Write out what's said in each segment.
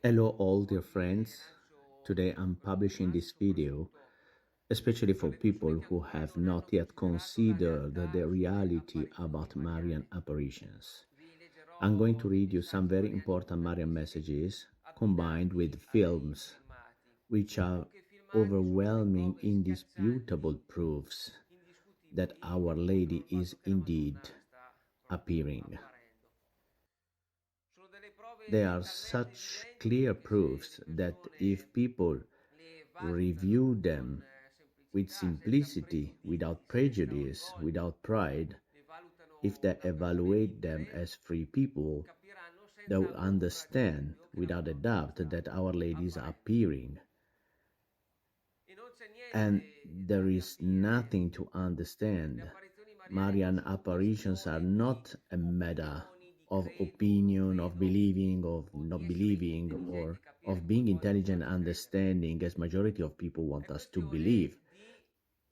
Hello all dear friends. Today I'm publishing this video especially for people who have not yet considered the reality about Marian apparitions. I'm going to read you some very important Marian messages combined with films which are overwhelming indisputable proofs that Our Lady is indeed appearing. They are such clear proofs that if people review them with simplicity, without prejudice, without pride, if they evaluate them as free people, they will understand without a doubt that Our Lady is appearing. And there is nothing to understand. Marian apparitions are not a matter of opinion, of believing, of not believing, or of being intelligent, understanding, as majority of people want us to believe.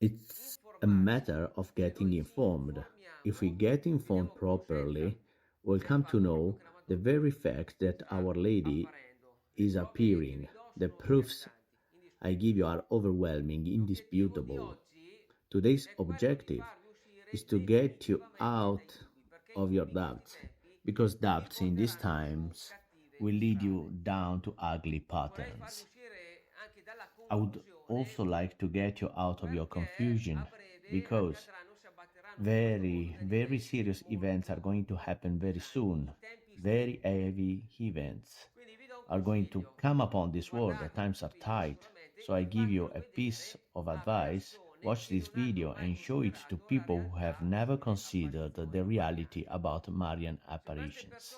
It's a matter of getting informed. If we get informed properly, we'll come to know the very fact that Our Lady is appearing. The proofs I give you are overwhelming, indisputable. Today's objective is to get you out of your doubts, because doubts in these times will lead you down to ugly patterns. I would also like to get you out of your confusion, because very serious events are going to happen very soon. Very heavy events are going to come upon this world. The times are tight. So I give you a piece of advice. Watch this video and show it to people who have never considered the reality about Marian apparitions.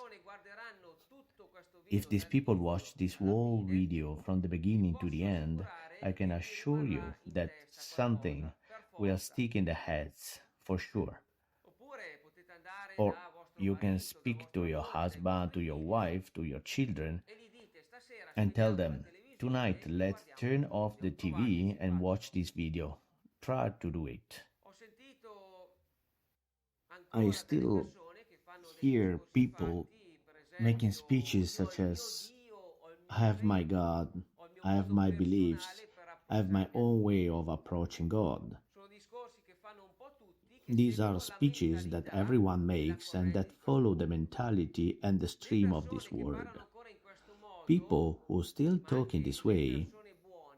If these people watch this whole video from the beginning to the end, I can assure you that something will stick in their heads for sure. Or you can speak to your husband, to your wife, to your children, and tell them, tonight let's turn off the TV and watch this video. Try to do it. I still hear people making speeches such as, I have my God, I have my beliefs, I have my own way of approaching God. These are speeches that everyone makes and that follow the mentality and the stream of this world. People who still talk in this way,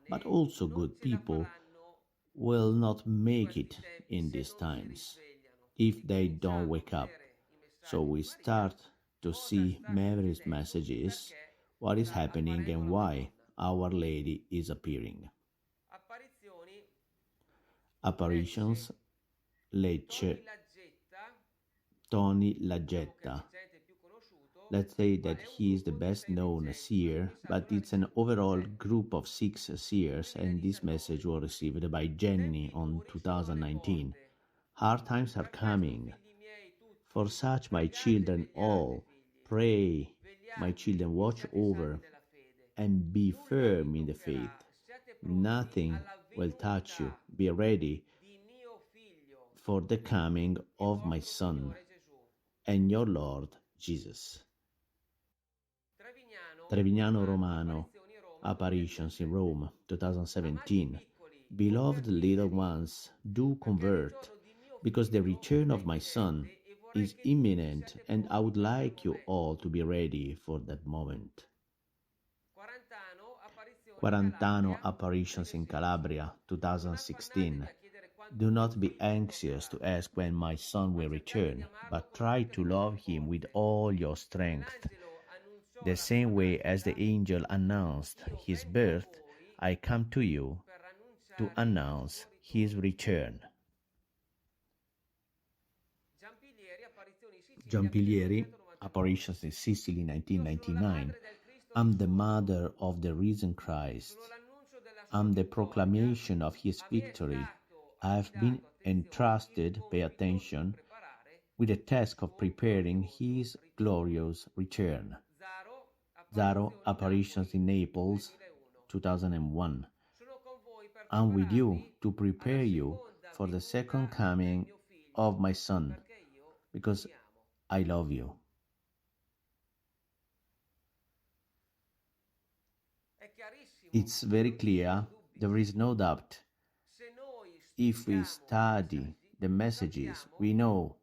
but also good people, will not make it in these times if they don't wake up. So we start to see Mary's messages, what is happening and why Our Lady is appearing. Apparitions, Lecce, Tony Laggetta. Let's say that he is the best known seer, but it's an overall group of 6 seers, and this message was received by Jenny on 2019. Hard times are coming. For such, my children all, pray, my children, watch over and be firm in the faith. Nothing will touch you. Be ready for the coming of my Son and your Lord Jesus. Trevignano Romano, Apparitions in Rome, 2017. Beloved little ones, do convert, because the return of my Son is imminent, and I would like you all to be ready for that moment. Quarantano Apparitions in Calabria, 2016. Do not be anxious to ask when my Son will return, but try to love him with all your strength. The same way as the angel announced his birth, I come to you to announce his return. Giampilieri, Apparitions in Sicily, 1999. I'm the mother of the risen Christ. I'm the proclamation of his victory. I have been entrusted, pay attention, with the task of preparing his glorious return. Zaro, Apparitions in Naples, 2001. I'm with you to prepare you for the second coming of my Son, because I love you. It's very clear, there is no doubt. If we study the messages, we know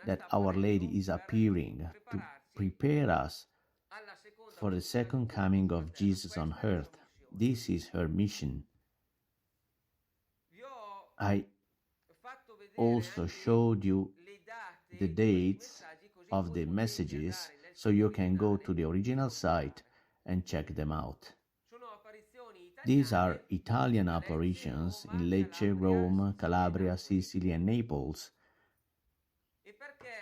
that Our Lady is appearing to prepare us for the second coming of Jesus on earth. This is her mission. I also showed you the dates of the messages so you can go to the original site and check them out. These are Italian apparitions in Lecce, Rome, Calabria, Sicily, and Naples.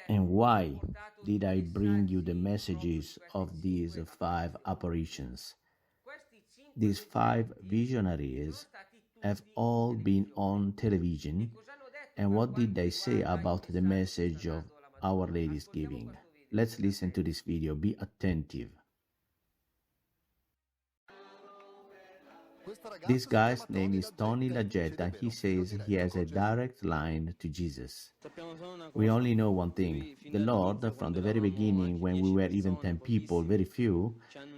And why did I bring you the messages of these 5 apparitions? These 5 visionaries have all been on television, and what did they say about the message of Our Lady's giving? Let's listen to this video. Be attentive. This guy's name is Tony Lagetta, and he says he has a direct line to Jesus. We only know one thing. The Lord, from the very beginning, when we were even 10 people, very few,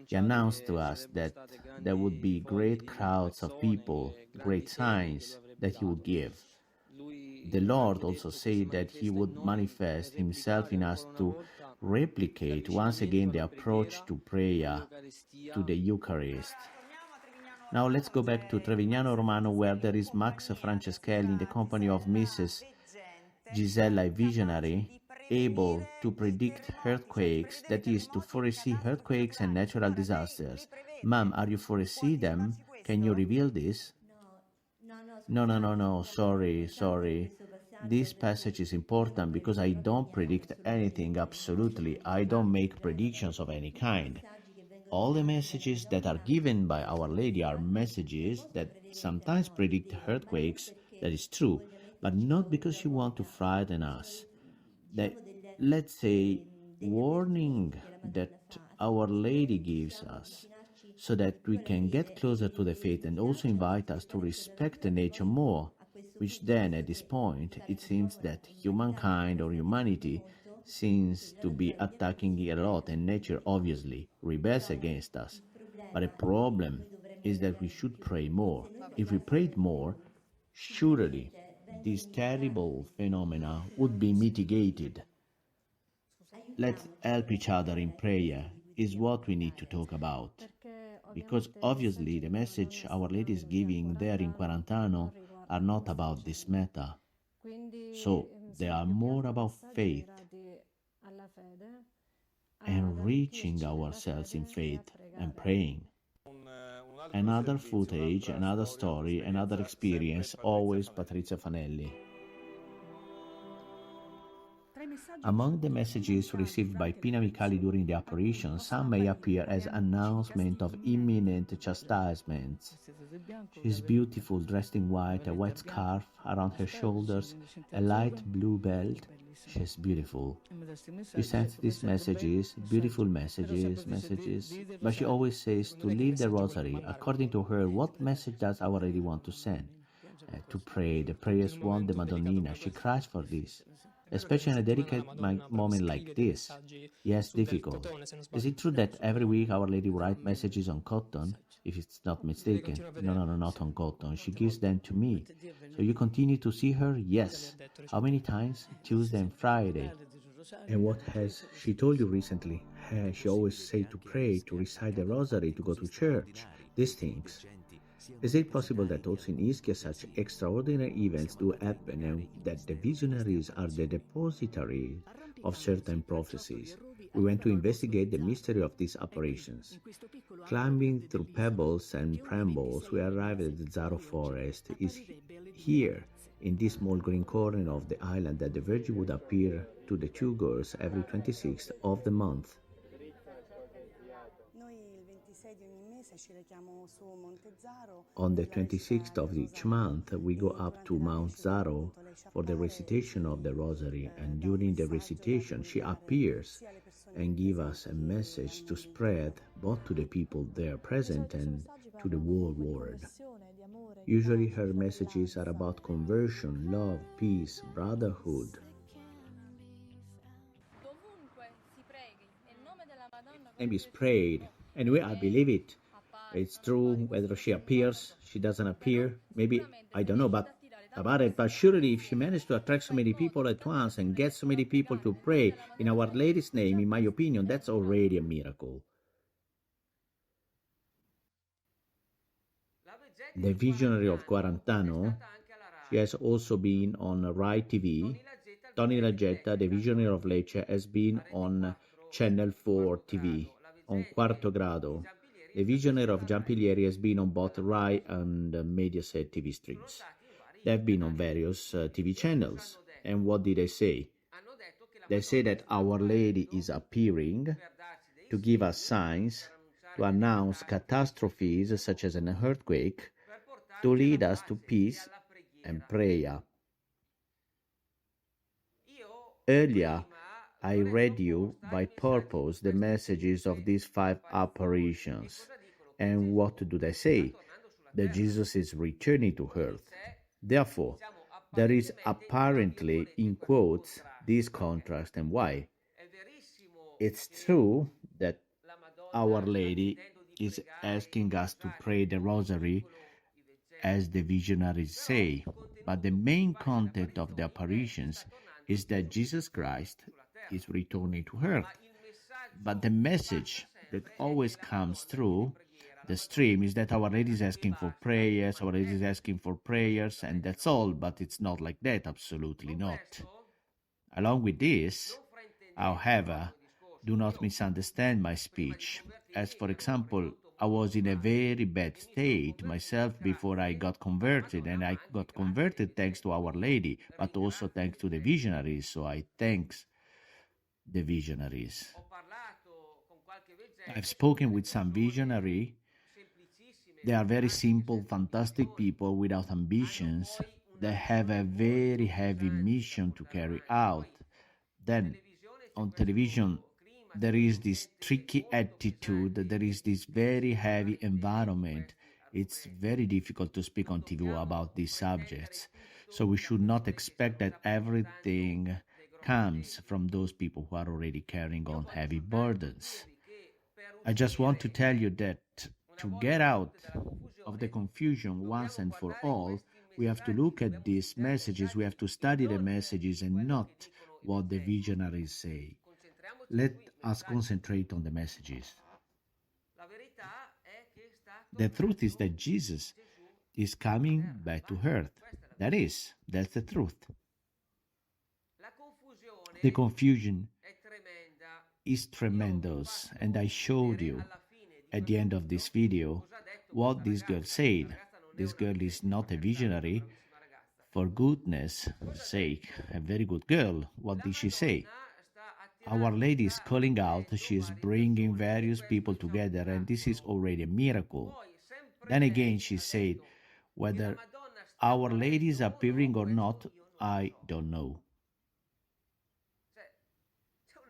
He announced to us that there would be great crowds of people, great signs that He would give. The Lord also said that He would manifest Himself in us to replicate once again the approach to prayer, to the Eucharist. Now let's go back to Trevignano Romano, where there is Max Franceschelli in the company of Mrs. Gisella, a visionary, able to predict earthquakes, that is, to foresee earthquakes and natural disasters. Ma'am, are you foresee them? Can you reveal this? No, sorry. This passage is important because I don't predict anything, absolutely. I don't make predictions of any kind. All the messages that are given by Our Lady are messages that sometimes predict earthquakes, that is true, but not because she wants to frighten us. Let's say, warning that Our Lady gives us so that we can get closer to the faith, and also invite us to respect the nature more, which then at this point it seems that humankind or humanity seems to be attacking it a lot, and nature obviously rebels against us. But the problem is that we should pray more. If we prayed more, surely this terrible phenomena would be mitigated. Let's help each other in prayer is what we need to talk about. Because obviously the message Our Lady is giving there in Quarantano are not about this matter. So they are more about faith and reaching ourselves in faith and praying. Another footage, another story, another experience, always Patrizia Fanelli. Among the messages received by Pina Micali during the apparition, some may appear as announcement of imminent chastisements. She is beautiful, dressed in white, a white scarf around her shoulders, a light blue belt. She is beautiful. She sends these messages, beautiful messages, but she always says to leave the rosary. According to her, what message does Our Lady want to send? To pray. The prayers want the Madonnina. She cries for this, especially in a delicate moment like this. Yes, difficult. Is it true that every week Our Lady writes messages on cotton? If it's not mistaken. No, not on cotton. She gives them to me. So you continue to see her? Yes. How many times? Tuesday and Friday. And what has she told you recently? She always say to pray, to recite the rosary, to go to church. These things. Is it possible that also in Ischia such extraordinary events do happen, and that the visionaries are the depositaries of certain prophecies? We went to investigate the mystery of these apparitions. Climbing through pebbles and brambles, we arrived at the Zaro forest. It is here, in this small green corner of the island, that the Virgin would appear to the 2 girls every 26th of the month. On the 26th of each month, we go up to Mount Zaro for the recitation of the Rosary, and during the recitation she appears and gives us a message to spread both to the people there present and to the whole world. Usually her messages are about conversion, love, peace, brotherhood. And is prayed, anyway, I believe it. It's true whether she appears, she doesn't appear. Maybe, I don't know, but about it. But surely, if she managed to attract so many people at once and get so many people to pray in Our Lady's name, in my opinion, that's already a miracle. The visionary of Quarantano, she has also been on Rai TV. Tony Lagetta, the visionary of Lecce, has been on Channel 4 TV, on Quarto Grado. The visionary of Giampilieri has been on both Rai and Mediaset TV streams. They've been on various TV channels. And what did they say? They say that Our Lady is appearing to give us signs, to announce catastrophes such as an earthquake, to lead us to peace and prayer. Earlier, I read you by purpose the messages of these 5 apparitions. And what do they say? That Jesus is returning to earth. Therefore, there is apparently, in quotes, this contrast. And why? It's true that Our Lady is asking us to pray the Rosary as the visionaries say, but the main content of the apparitions is that Jesus Christ is returning to earth. But the message that always comes through the stream is that Our Lady is asking for prayers, Our Lady is asking for prayers, and that's all, but it's not like that, absolutely not. Along with this, however, do not misunderstand my speech. As for example, I was in a very bad state myself before I got converted, and I got converted thanks to Our Lady, but also thanks to the visionaries, so I thanks the visionaries. I've spoken with some visionary. They are very simple, fantastic people without ambitions. They have a very heavy mission to carry out. Then, on television, there is this tricky attitude, there is this very heavy environment. It's very difficult to speak on TV about these subjects. So we should not expect that everything comes from those people who are already carrying on heavy burdens. I just want to tell you that to get out of the confusion once and for all, we have to look at these messages, we have to study the messages and not what the visionaries say. Let us concentrate on the messages. The truth is that Jesus is coming back to earth. That's the truth. The confusion is tremendous, and I showed you at the end of this video what this girl said. This girl is not a visionary. For goodness sake, a very good girl. What did she say? Our Lady is calling out, she is bringing various people together, and this is already a miracle. Then again, she said, whether Our Lady is appearing or not, I don't know.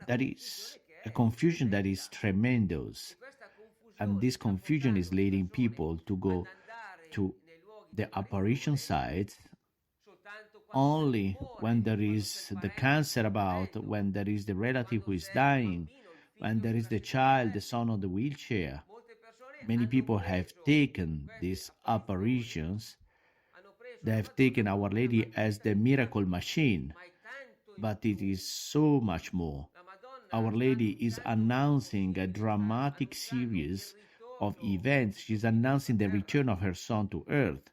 That is a confusion that is tremendous. And this confusion is leading people to go to the apparition sites only when there is the cancer about, when there is the relative who is dying, when there is the child, the son on the wheelchair. Many people have taken these apparitions, they have taken Our Lady as the miracle machine, but it is so much more. Our Lady is announcing a dramatic series of events. She's announcing the return of her son to earth.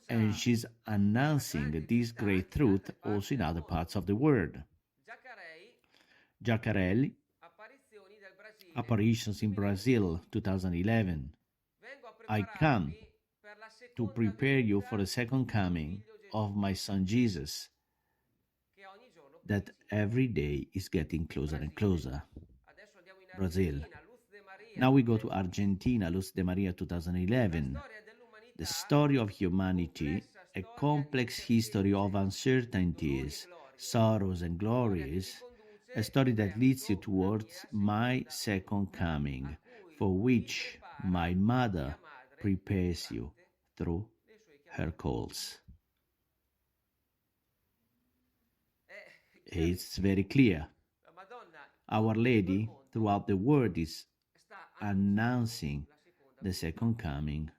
And she's announcing this great truth also in other parts of the world. Giacarelli, Apparitions in Brazil, 2011. I come to prepare you for the second coming of my son Jesus, that every day is getting closer and closer. Brazil. Now we go to Argentina, Luz de Maria, 2011. The story of humanity, a complex history of uncertainties, sorrows and glories, a story that leads you towards my second coming, for which my mother prepares you through her calls. It's very clear. Our Lady throughout the world is announcing the second coming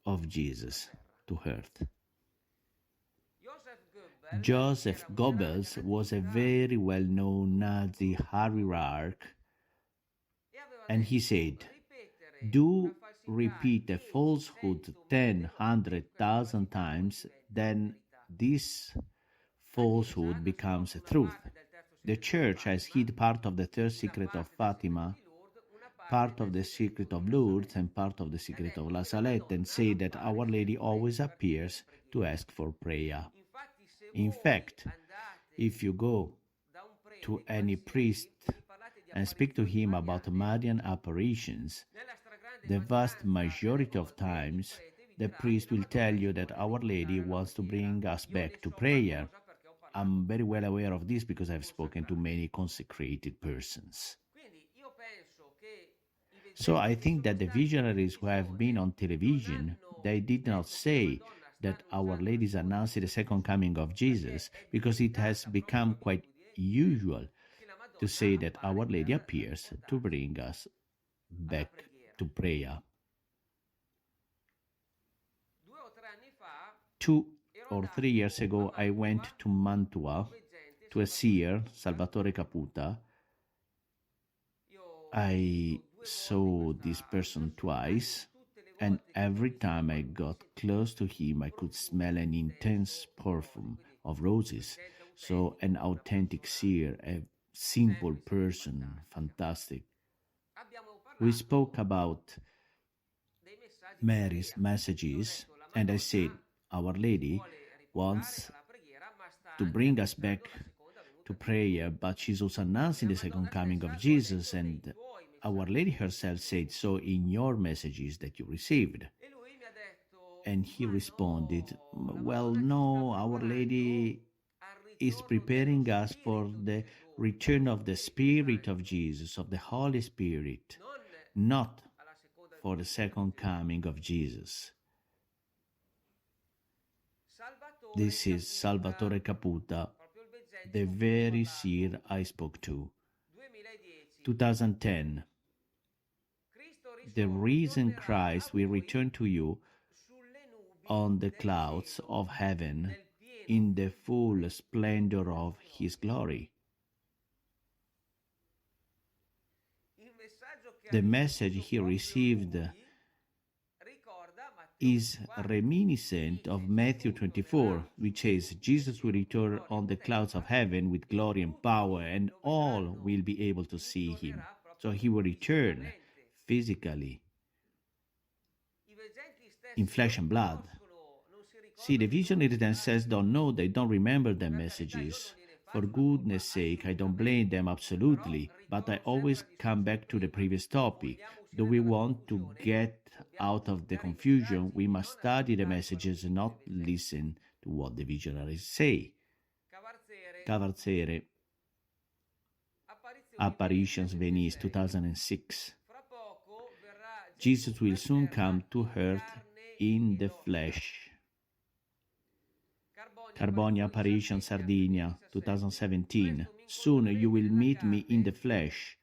of Jesus to earth. Joseph Goebbels was a very well-known Nazi hierarch, and he said, "Do repeat a falsehood 100,000 times, then this falsehood becomes a truth." The Church has hid part of the third secret of Fatima, part of the secret of Lourdes, and part of the secret of La Salette, and say that Our Lady always appears to ask for prayer. In fact, if you go to any priest and speak to him about Marian apparitions, the vast majority of times the priest will tell you that Our Lady wants to bring us back to prayer. I'm very well aware of this because I've spoken to many consecrated persons. So I think that the visionaries who have been on television, they did not say that Our Lady is announcing the second coming of Jesus, because it has become quite usual to say that Our Lady appears to bring us back to prayer. 2 or 3 years ago, I went to Mantua to a seer, Salvatore Caputa. I saw this person twice, and every time I got close to him, I could smell an intense perfume of roses. So an authentic seer, a simple person, fantastic. We spoke about Mary's messages, and I said, Our Lady wants to bring us back to prayer, but she's also announcing the second coming of Jesus, and Our Lady herself said so in your messages that you received. And he responded, well, no, Our Lady is preparing us for the return of the Spirit of Jesus, of the Holy Spirit, not for the second coming of Jesus. This is Salvatore Caputa, the very seer I spoke to. 2010. The risen Christ will return to you on the clouds of heaven in the full splendor of his glory. The message he received is reminiscent of Matthew 24, which says, Jesus will return on the clouds of heaven with glory and power, and all will be able to see him. So he will return physically, in flesh and blood. See, the visionary then says, don't know, they don't remember their messages. For goodness sake, I don't blame them absolutely, but I always come back to the previous topic. Do we want to get out of the confusion? We must study the messages and not listen to what the visionaries say. Cavarzere, Apparitions, Venice, 2006. Jesus will soon come to earth in the flesh. Carbonia, Apparition, Sardinia, 2017. Soon you will meet me in the flesh.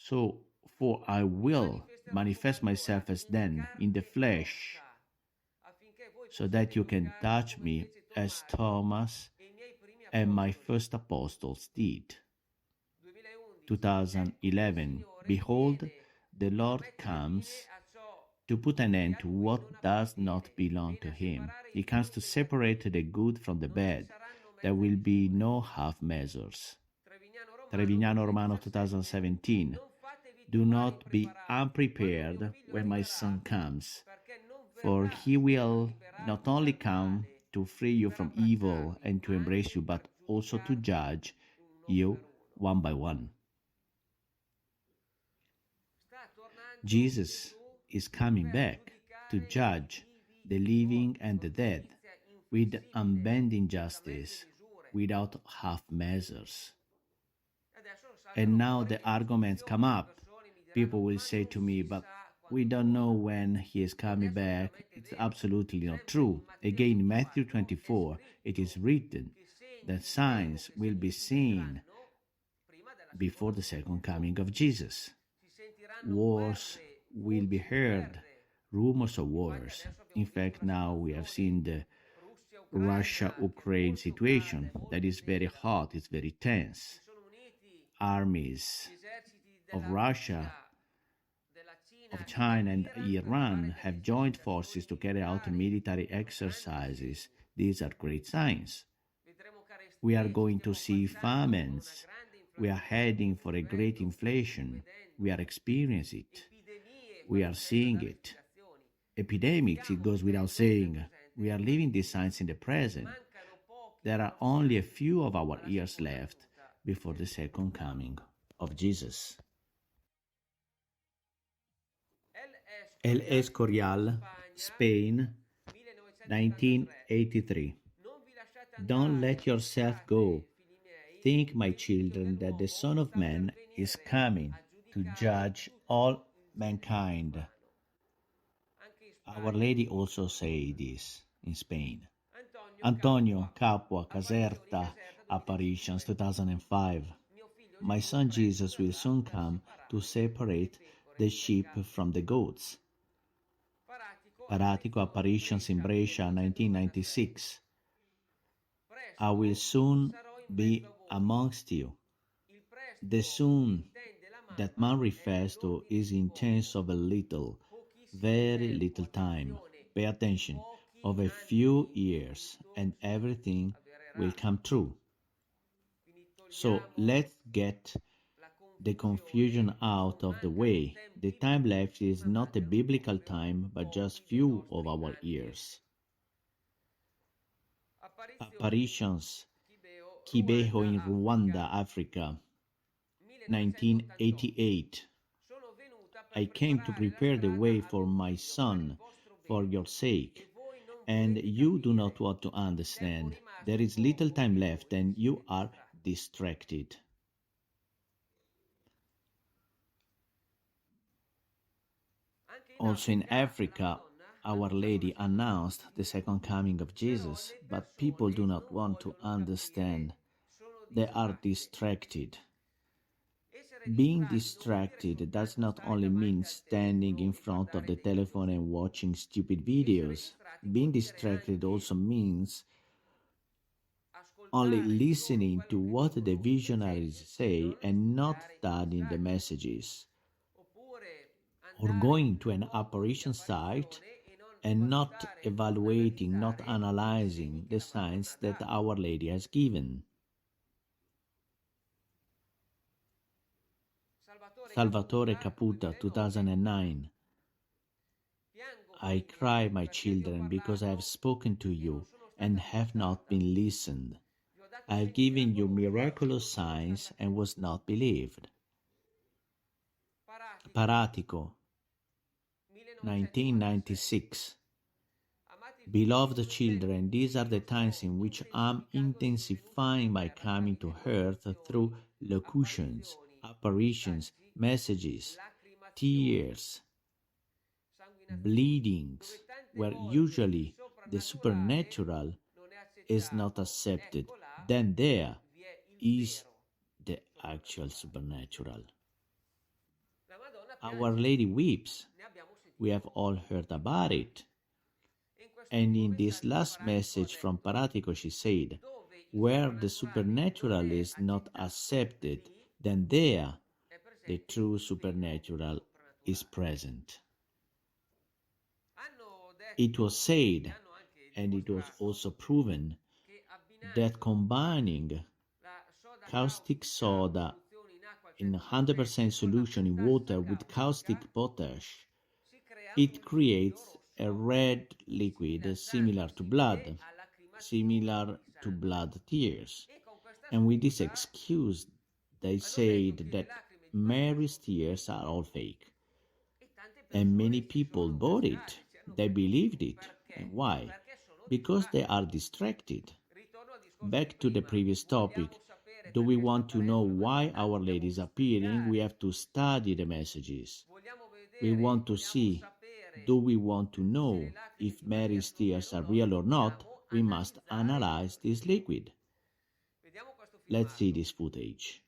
So, for I will manifest myself as then in the flesh, so that you can touch me as Thomas and my first apostles did. 2011. Behold, the Lord comes to put an end to what does not belong to him. He comes to separate the good from the bad. There will be no half measures. Trevignano Romano, 2017. Do not be unprepared when my Son comes, for he will not only come to free you from evil and to embrace you, but also to judge you one by one. Jesus is coming back to judge the living and the dead with unbending justice, without half measures. And now the arguments come up. People will say to me, but we don't know when he is coming back. It's absolutely not true. Again, in Matthew 24, it is written that signs will be seen before the second coming of Jesus. Wars will be heard rumors of wars. In fact, now we have seen the Russia-Ukraine situation that is very hot, it's very tense. Armies of Russia, of China and Iran have joined forces to carry out military exercises. These are great signs. We are going to see famines. We are heading for a great inflation. We are experiencing it. We are seeing it. Epidemics, it goes without saying. We are living these signs in the present. There are only a few of our years left before the second coming of Jesus. El Escorial, Spain, 1983. Don't let yourself go. Think, my children, that the Son of Man is coming to judge all mankind. Our Lady also say this in Spain. Antonio Capua Caserta, Apparitions 2005. My son Jesus will soon come to separate the sheep from the goats. Paratico, Apparitions in Brescia 1996. I will soon be amongst you. The soon that man refers to is in tense of a little, very little time. Pay attention, of a few years, and everything will come true. So let's get the confusion out of the way. The time left is not a biblical time, but just few of our years. Apparitions, Kibeho in Rwanda, Africa, 1988. I came to prepare the way for my son, for your sake, and you do not want to understand. There is little time left and you are distracted. Also in Africa, Our Lady announced the second coming of Jesus, but people do not want to understand. They are distracted. Being distracted does not only mean standing in front of the telephone and watching stupid videos. Being distracted also means only listening to what the visionaries say and not studying the messages, or going to an apparition site and not evaluating, not analyzing the signs that Our Lady has given. Salvatore Caputa, 2009. I cry, my children, because I have spoken to you and have not been listened. I have given you miraculous signs and was not believed. Paratico, 1996. Beloved children, these are the times in which I am intensifying my coming to earth through locutions, apparitions, messages, tears, bleedings, where usually the supernatural is not accepted. Then there is the actual supernatural. Our Lady weeps. We have all heard about it. And in this last message from Paratico, she said, where the supernatural is not accepted, then there the true supernatural is present. It was said, and it was also proven, that combining caustic soda in 100% solution in water with caustic potash, it creates a red liquid similar to blood tears. And with this excuse, they said that Mary's tears are all fake. And many people bought it. They believed it. And why? Because they are distracted. Back to the previous topic. Do we want to know why Our Lady is appearing? We have to study the messages. We want to see, do we want to know if Mary's tears are real or not? We must analyze this liquid. Let's see this footage.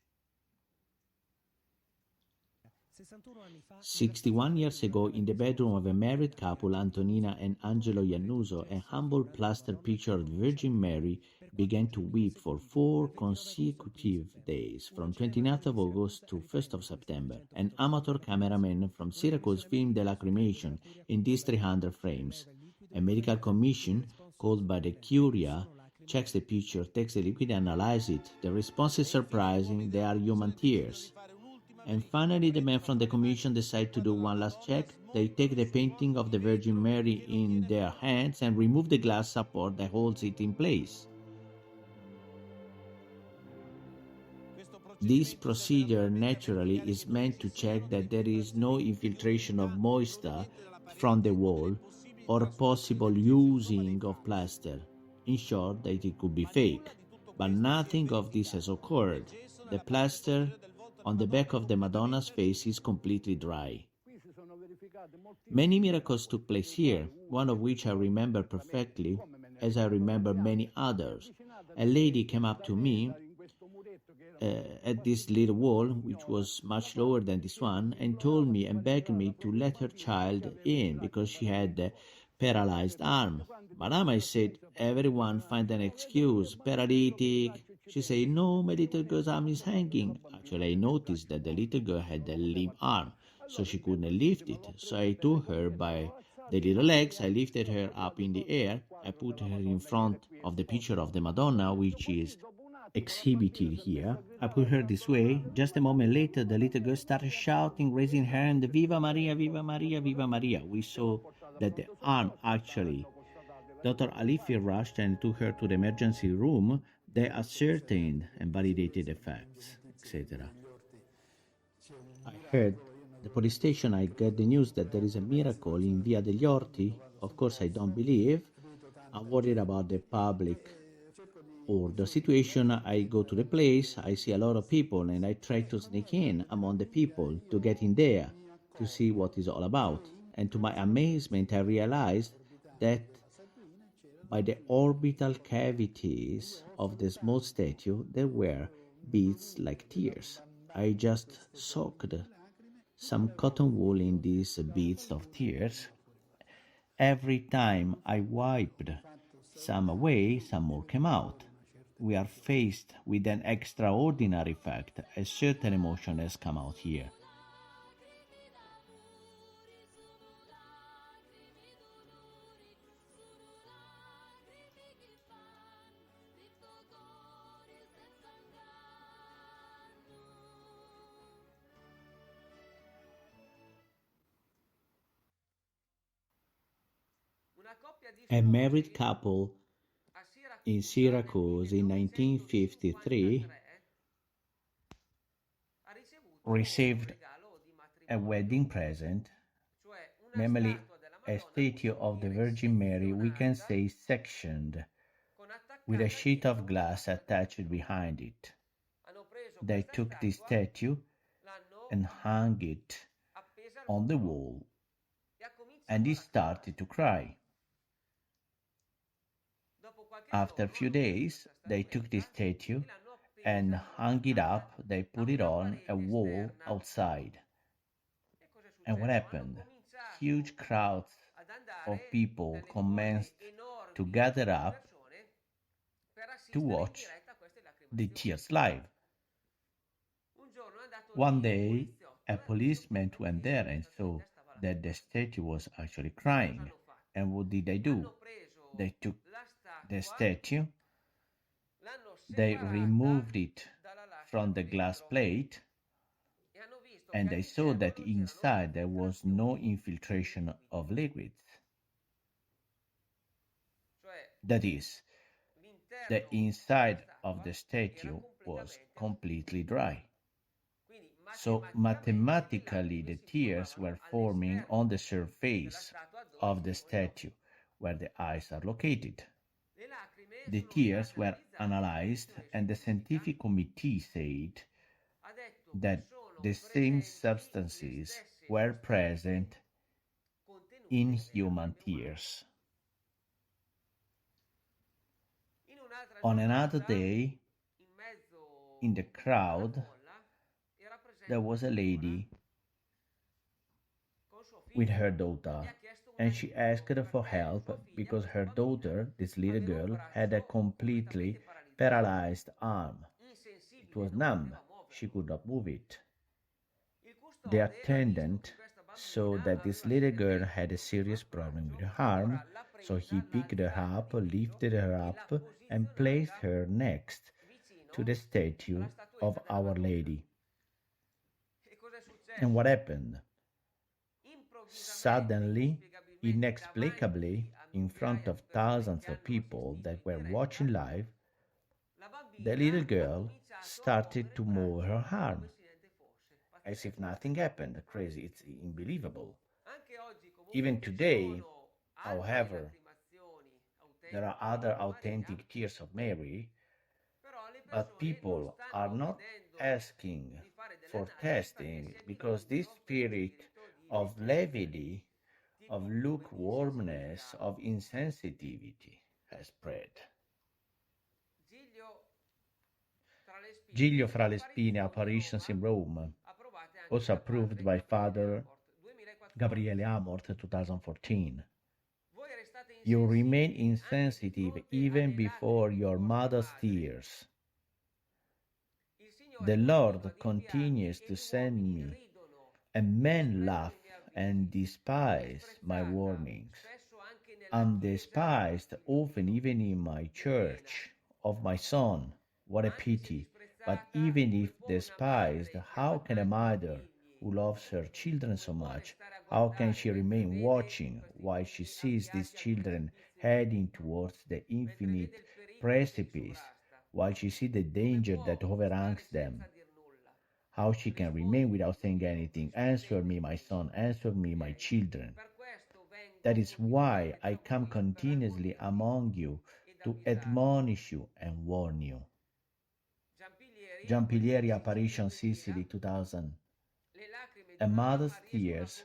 61 years ago, in the bedroom of a married couple, Antonina and Angelo Iannuso, a humble plaster picture of the Virgin Mary began to weep for 4 consecutive days, from 29th of August to 1st of September. An amateur cameraman from Syracuse filmed the lacrimation in these 300 frames. A medical commission, called by the Curia, checks the picture, takes the liquid and analyzes it. The response is surprising. They are human tears. And finally, the men from the commission decide to do one last check. They take the painting of the Virgin Mary in their hands and remove the glass support that holds it in place. This procedure naturally is meant to check that there is no infiltration of moisture from the wall or possible using of plaster. In short, that it could be fake. But nothing of this has occurred. The plaster on the back of the Madonna's face is completely dry. Many miracles took place here, one of which I remember perfectly, as I remember many others. A lady came up to me at this little wall, which was much lower than this one, and told me and begged me to let her child in because she had a paralyzed arm. Madame, I said, everyone find an excuse, paralytic. She said, no, my little girl's arm is hanging. Actually, I noticed that the little girl had a limp arm, so she couldn't lift it. So I took her by the little legs, I lifted her up in the air, I put her in front of the picture of the Madonna, which is exhibited here. I put her this way. Just a moment later, the little girl started shouting, raising her hand, Viva Maria, Viva Maria, Viva Maria. We saw that the arm actually. Dr. Alifi rushed and took her to the emergency room. They ascertained and validated the facts, etc. I heard the police station. I get the news that there is a miracle in Via degli Orti. Of course, I don't believe. I'm worried about the public or the situation. I go to the place, I see a lot of people, and I try to sneak in among the people to get in there to see what it's all about. And to my amazement, I realized that by the orbital cavities of the small statue, there were beads like tears. I just soaked some cotton wool in these beads of tears. Every time I wiped some away, some more came out. We are faced with an extraordinary fact. A certain emotion has come out here. A married couple in Syracuse in 1953 received a wedding present, namely a statue of the Virgin Mary, we can say sectioned, with a sheet of glass attached behind it. They took this statue and hung it on the wall, and he started to cry. After a few days, they took this statue and hung it up. They put it on a wall outside. And what happened? Huge crowds of people commenced to gather up to watch the tears live. One day, a policeman went there and saw that the statue was actually crying. And what did they do? They took the statue, they removed it from the glass plate, and they saw that inside there was no infiltration of liquids. That is, the inside of the statue was completely dry. So mathematically the tears were forming on the surface of the statue where the eyes are located. The tears were analyzed and the scientific committee said that the same substances were present in human tears. On another day, in the crowd, there was a lady with her daughter, and she asked for help because her daughter, this little girl, had a completely paralyzed arm. It was numb, she could not move it. The attendant saw that this little girl had a serious problem with her arm, so he picked her up, lifted her up, and placed her next to the statue of Our Lady. And what happened? Suddenly, inexplicably, in front of thousands of people that were watching live, the little girl started to move her arm as if nothing happened. Crazy, it's unbelievable. Even today, however, there are other authentic tears of Mary, but people are not asking for testing because this spirit of levity, of lukewarmness, of insensitivity has spread. Giglio fra le spine apparitions in Rome, also approved by Father Gabriele Amort 2014. You remain insensitive even before your mother's tears. The Lord continues to send me, and men laugh and despise my warnings. I'm despised often even in my church of my son. What a pity. But even if despised, how can a mother who loves her children so much, how can she remain watching while she sees these children heading towards the infinite precipice, while she sees the danger that overhangs them? How she can remain without saying anything? Answer me, my son, answer me, my children. That is why I come continuously among you to admonish you and warn you. Giampilieri Apparition Sicily 2000. A mother's tears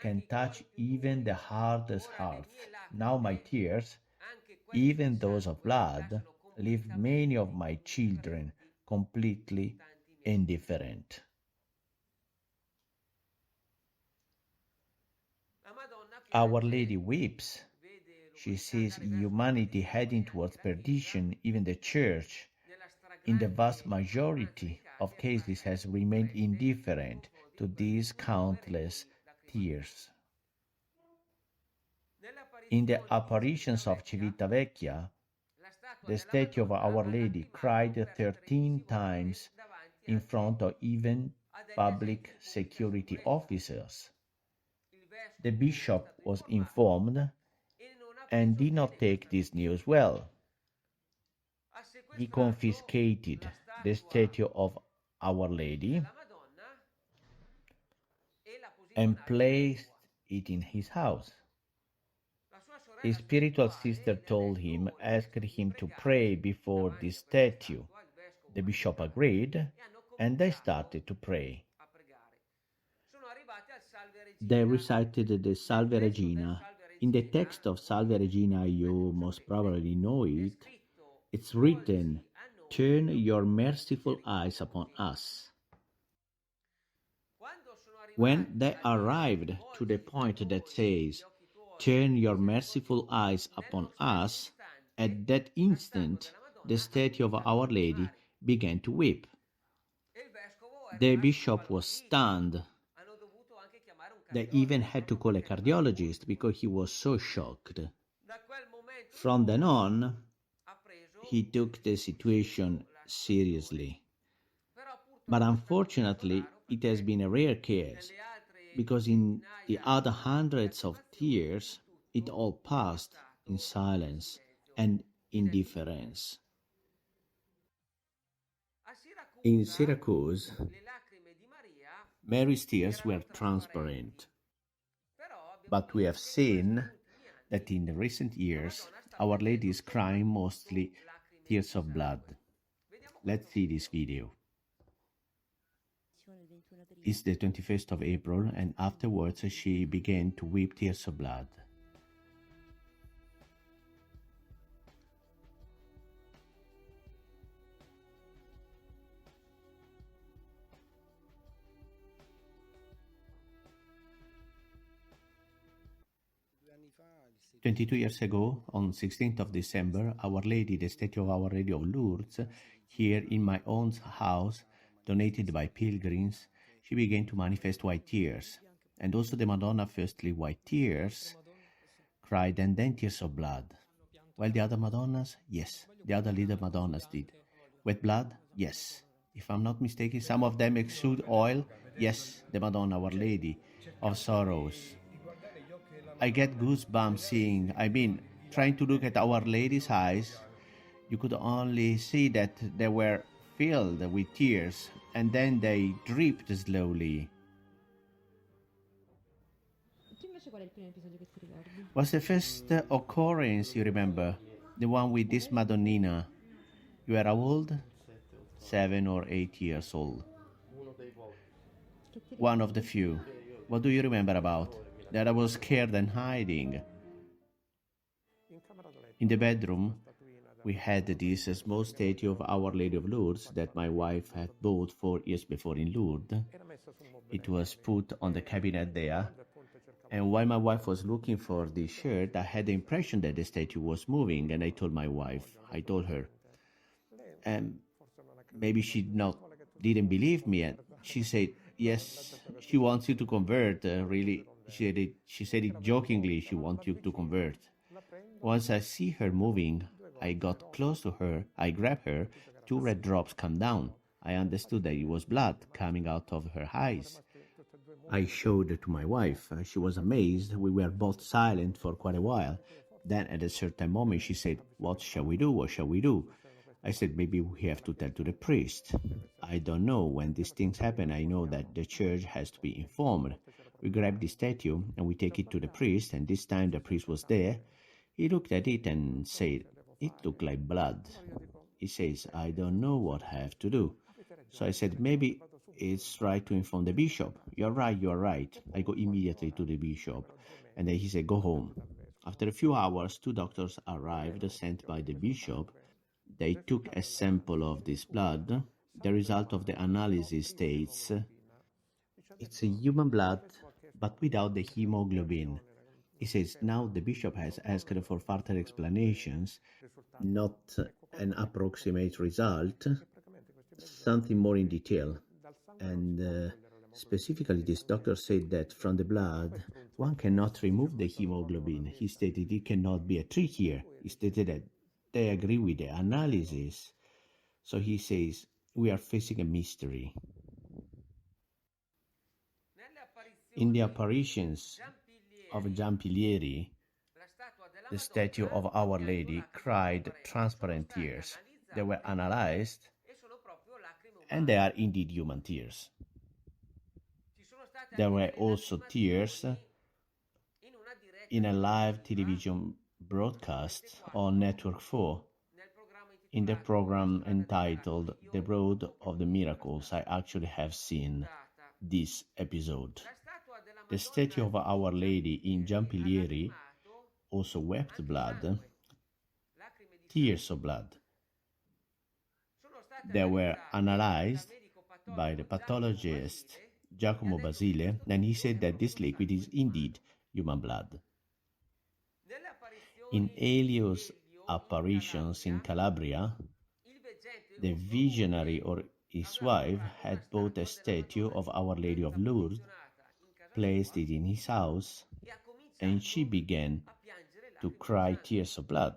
can touch even the hardest hearts. Now my tears, even those of blood, leave many of my children completely indifferent. Our Lady weeps. She sees humanity heading towards perdition. Even the Church, in the vast majority of cases, has remained indifferent to these countless tears. In the apparitions of Civitavecchia, the statue of Our Lady cried 13 times in front of even public security officers. The bishop was informed and did not take this news well. He confiscated the statue of Our Lady and placed it in his house. His spiritual sister told him, asked him to pray before this statue. The bishop agreed, and they started to pray. They recited the Salve Regina. In the text of Salve Regina, you most probably know it. It's written, "Turn your merciful eyes upon us." When they arrived to the point that says, "Turn your merciful eyes upon us," at that instant the statue of Our Lady began to weep. The bishop was stunned. They even had to call a cardiologist because he was so shocked. From then on, he took the situation seriously. But unfortunately, it has been a rare case, because in the other hundreds of tears, it all passed in silence and indifference. In Syracuse, Mary's tears were transparent, but we have seen that in the recent years, Our Lady is crying mostly tears of blood. Let's see this video. It's the 21st of April, and afterwards she began to weep tears of blood. 22 years ago, on 16th of December, Our Lady, the statue of Our Lady of Lourdes, here in my own house, donated by pilgrims, she began to manifest white tears. And also the Madonna, firstly white tears, cried, and then tears of blood. While the other Madonnas, yes, the other little Madonnas did. Wet blood, yes. If I'm not mistaken, some of them exude oil, yes, the Madonna, Our Lady of Sorrows. I get goosebumps seeing, trying to look at Our Lady's eyes. You could only see that they were filled with tears, and then they dripped slowly. Was the first occurrence you remember? The one with this Madonnina. You were how old? 7 or 8 years old. One of the few. What do you remember about? That I was scared and hiding. In the bedroom, we had this small statue of Our Lady of Lourdes that my wife had bought 4 years before in Lourdes. It was put on the cabinet there. And while my wife was looking for this shirt, I had the impression that the statue was moving, and I told her, and maybe she didn't believe me, and she said, yes, she wants you to convert, really. She said it jokingly, she wants you to convert. Once I see her moving, I got close to her, I grabbed her, 2 red drops come down. I understood that it was blood coming out of her eyes. I showed it to my wife. She was amazed. We were both silent for quite a while. Then at a certain moment she said, what shall we do? What shall we do? I said, maybe we have to tell to the priest. I don't know. When these things happen, I know that the church has to be informed. We grab the statue and we take it to the priest, and this time the priest was there. He looked at it and said, it looked like blood. He says, I don't know what I have to do. So I said, maybe it's right to inform the bishop. You're right. I go immediately to the bishop. And then he said, go home. After a few hours, 2 doctors arrived, sent by the bishop. They took a sample of this blood. The result of the analysis states it's a human blood, but without the hemoglobin. He says now the bishop has asked for further explanations, not an approximate result, something more in detail. And specifically, this doctor said that from the blood, one cannot remove the hemoglobin. He stated it cannot be a trick here. He stated that they agree with the analysis. So he says, we are facing a mystery. In the apparitions of Giampilieri, the statue of Our Lady cried transparent tears. They were analyzed, and they are indeed human tears. There were also tears in a live television broadcast on Network 4 in the program entitled The Road of the Miracles. I actually have seen this episode. The statue of Our Lady in Giampilieri also wept blood, tears of blood. They were analyzed by the pathologist Giacomo Basile, and he said that this liquid is indeed human blood. In Elio's apparitions in Calabria, the visionary or his wife had bought a statue of Our Lady of Lourdes, placed it in his house, and she began to cry tears of blood.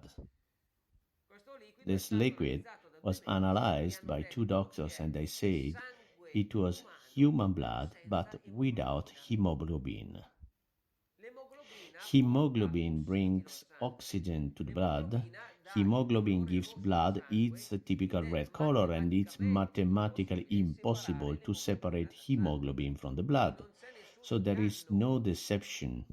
This liquid was analyzed by 2 doctors, and they said it was human blood but without hemoglobin. Hemoglobin brings oxygen to the blood. Hemoglobin gives blood its typical red color, and it's mathematically impossible to separate hemoglobin from the blood. So there is no deception.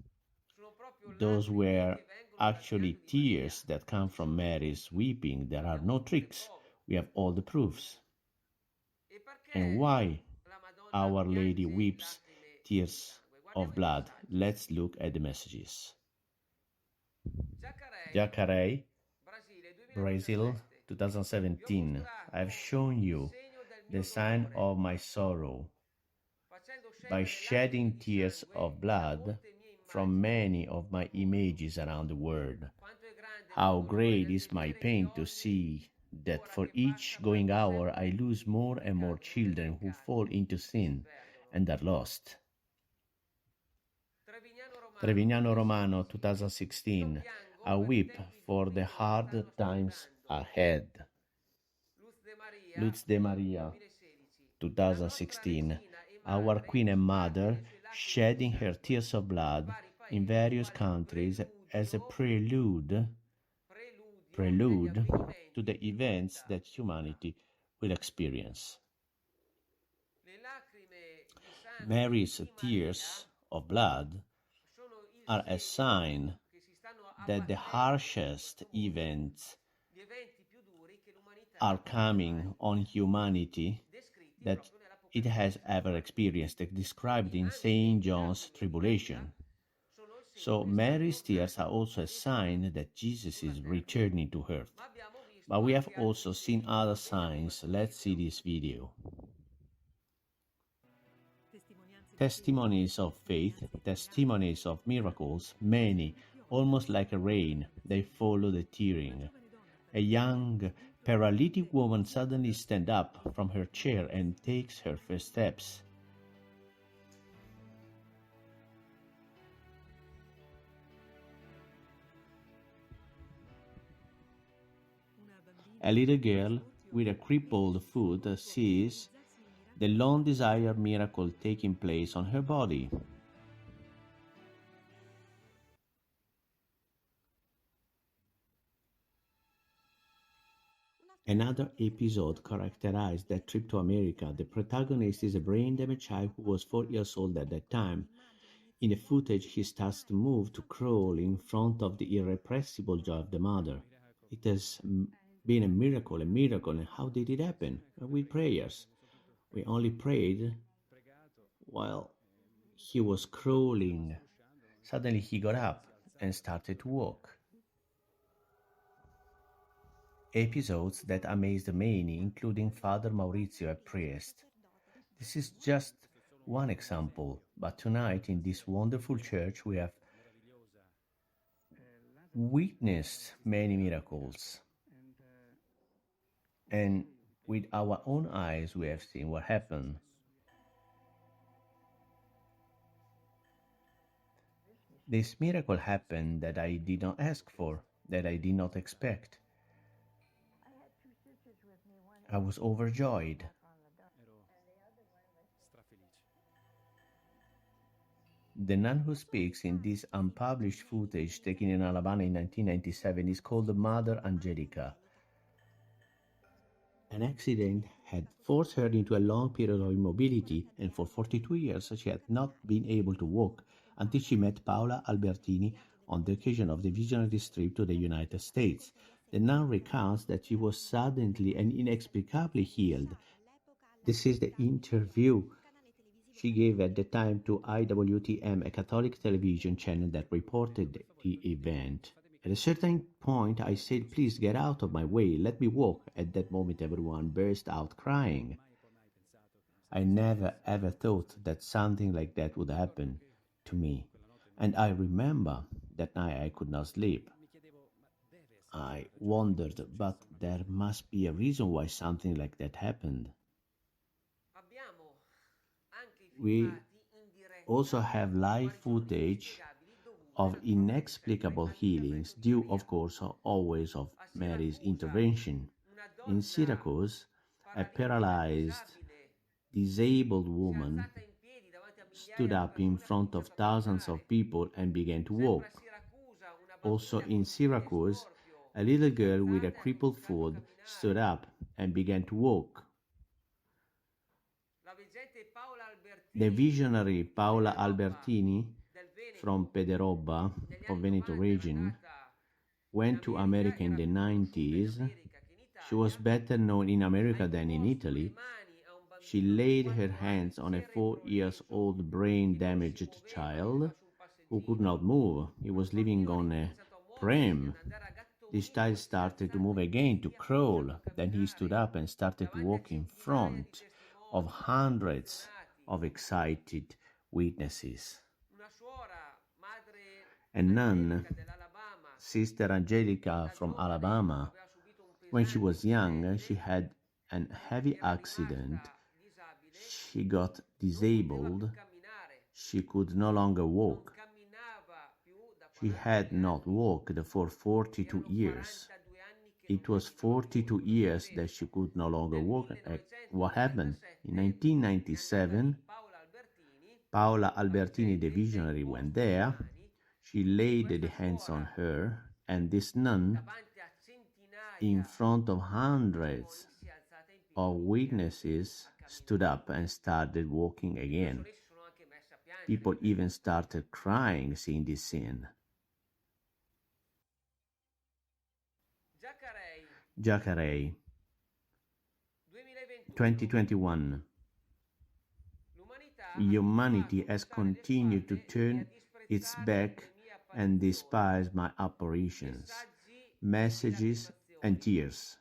Those were actually tears that come from Mary's weeping. There are no tricks. We have all the proofs. And why Our Lady weeps tears of blood? Let's look at the messages. Jacaré, Brazil, 2017. I have shown you the sign of my sorrow by shedding tears of blood from many of my images around the world. How great is my pain to see that for each going hour I lose more and more children who fall into sin and are lost. Trevignano Romano, 2016. I weep for the hard times ahead. Luz de Maria, 2016. Our Queen and Mother shedding her tears of blood in various countries as a prelude to the events that humanity will experience. Mary's tears of blood are a sign that the harshest events are coming on humanity that it has ever experienced, described in St. John's tribulation. So Mary's tears are also a sign that Jesus is returning to earth. But we have also seen other signs. Let's see this video. Testimonies of faith, testimonies of miracles, many, almost like a rain, they follow the tearing. A young paralytic woman suddenly stands up from her chair and takes her first steps. A little girl with a crippled foot sees the long-desired miracle taking place on her body. Another episode characterized that trip to America. The protagonist is a brain-damaged child who was 4 years old at that time. In the footage, he starts to move, to crawl in front of the irrepressible joy of the mother. It has been a miracle, and how did it happen? With prayers. We only prayed while he was crawling. Suddenly he got up and started to walk. Episodes that amazed many, including Father Maurizio, a priest. This is just one example, but tonight in this wonderful church we have witnessed many miracles. And with our own eyes we have seen what happened. This miracle happened that I did not ask for, that I did not expect. I was overjoyed. The nun who speaks in this unpublished footage taken in Alabama in 1997 is called Mother Angelica. An accident had forced her into a long period of immobility, and for 42 years she had not been able to walk until she met Paola Albertini on the occasion of the visionary's trip to the United States. The nun recounts that she was suddenly and inexplicably healed. This is the interview she gave at the time to IWTM, a Catholic television channel that reported the event. At a certain point, I said, "Please get out of my way, let me walk." At that moment, everyone burst out crying. I never ever thought that something like that would happen to me. And I remember that night I could not sleep. I wondered, but there must be a reason why something like that happened. We also have live footage of inexplicable healings, due, of course, always of Mary's intervention. In Syracuse, a paralyzed, disabled woman stood up in front of thousands of people and began to walk. Also in Syracuse, a little girl with a crippled foot stood up and began to walk. The visionary Paola Albertini from Pederobba of Veneto region went to America in the 90s. She was better known in America than in Italy. She laid her hands on a 4-year-old brain-damaged child who could not move. He was living on a pram. This child started to move again, to crawl. Then he stood up and started to walk in front of hundreds of excited witnesses. A nun, Sister Angelica from Alabama, when she was young, she had a heavy accident. She got disabled. She could no longer walk. She had not walked for 42 years. It was 42 years that she could no longer walk. What happened? In 1997, Paola Albertini, the visionary, went there. She laid the hands on her, and this nun, in front of hundreds of witnesses, stood up and started walking again. People even started crying seeing this scene. Jacare, 2021. Humanity has continued to turn its back and despise my apparitions, messages, and tears.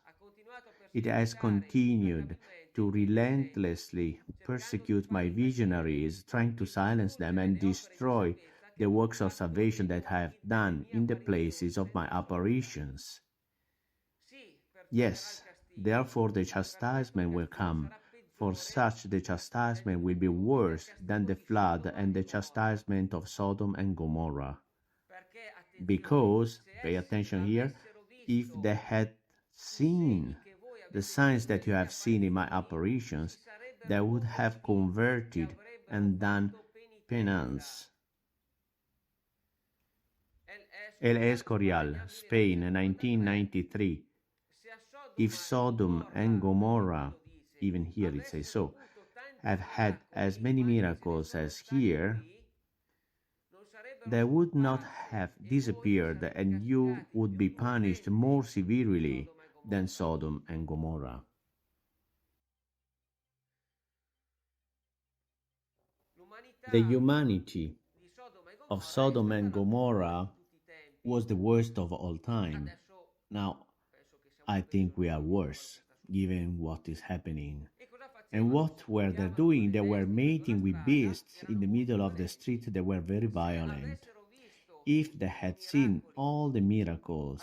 It has continued to relentlessly persecute my visionaries, trying to silence them and destroy the works of salvation that I have done in the places of my apparitions. Yes, therefore the chastisement will come. For such the chastisement will be worse than the flood and the chastisement of Sodom and Gomorrah. Because, pay attention here, if they had seen the signs that you have seen in my apparitions, they would have converted and done penance. El Escorial, Spain, 1993. If Sodom and Gomorrah, even here it says so, have had as many miracles as here, they would not have disappeared, and you would be punished more severely than Sodom and Gomorrah. The humanity of Sodom and Gomorrah was the worst of all time. Now, I think we are worse, given what is happening. And what were they doing? They were mating with beasts in the middle of the street. They were very violent. If they had seen all the miracles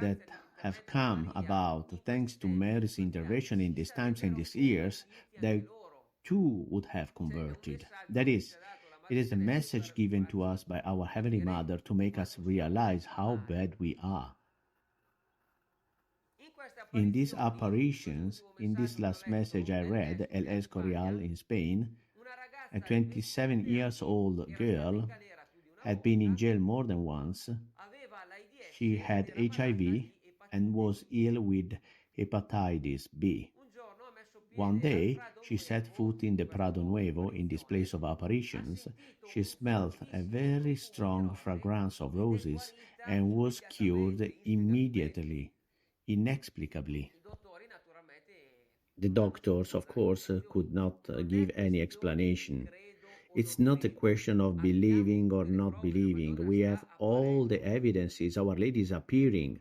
that have come about thanks to Mary's intervention in these times and these years, they too would have converted. That is, it is a message given to us by our Heavenly Mother to make us realize how bad we are. In these apparitions, in this last message I read, El Escorial in Spain, a 27 years old girl had been in jail more than once. She had HIV and was ill with hepatitis B. One day, she set foot in the Prado Nuevo, in this place of apparitions. She smelled a very strong fragrance of roses and was cured immediately, inexplicably. The doctors, of course, could not give any explanation. It's not a question of believing or not believing. We have all the evidences. Our Lady is appearing.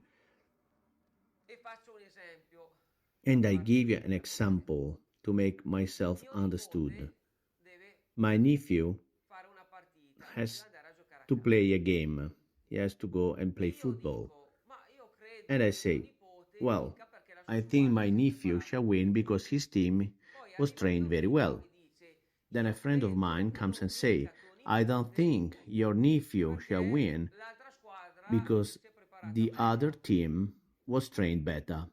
And I give you an example to make myself understood. My nephew has to play a game. He has to go and play football. And I say, well, I think my nephew shall win because his team was trained very well. Then a friend of mine comes and says, I don't think your nephew shall win because the other team was trained better.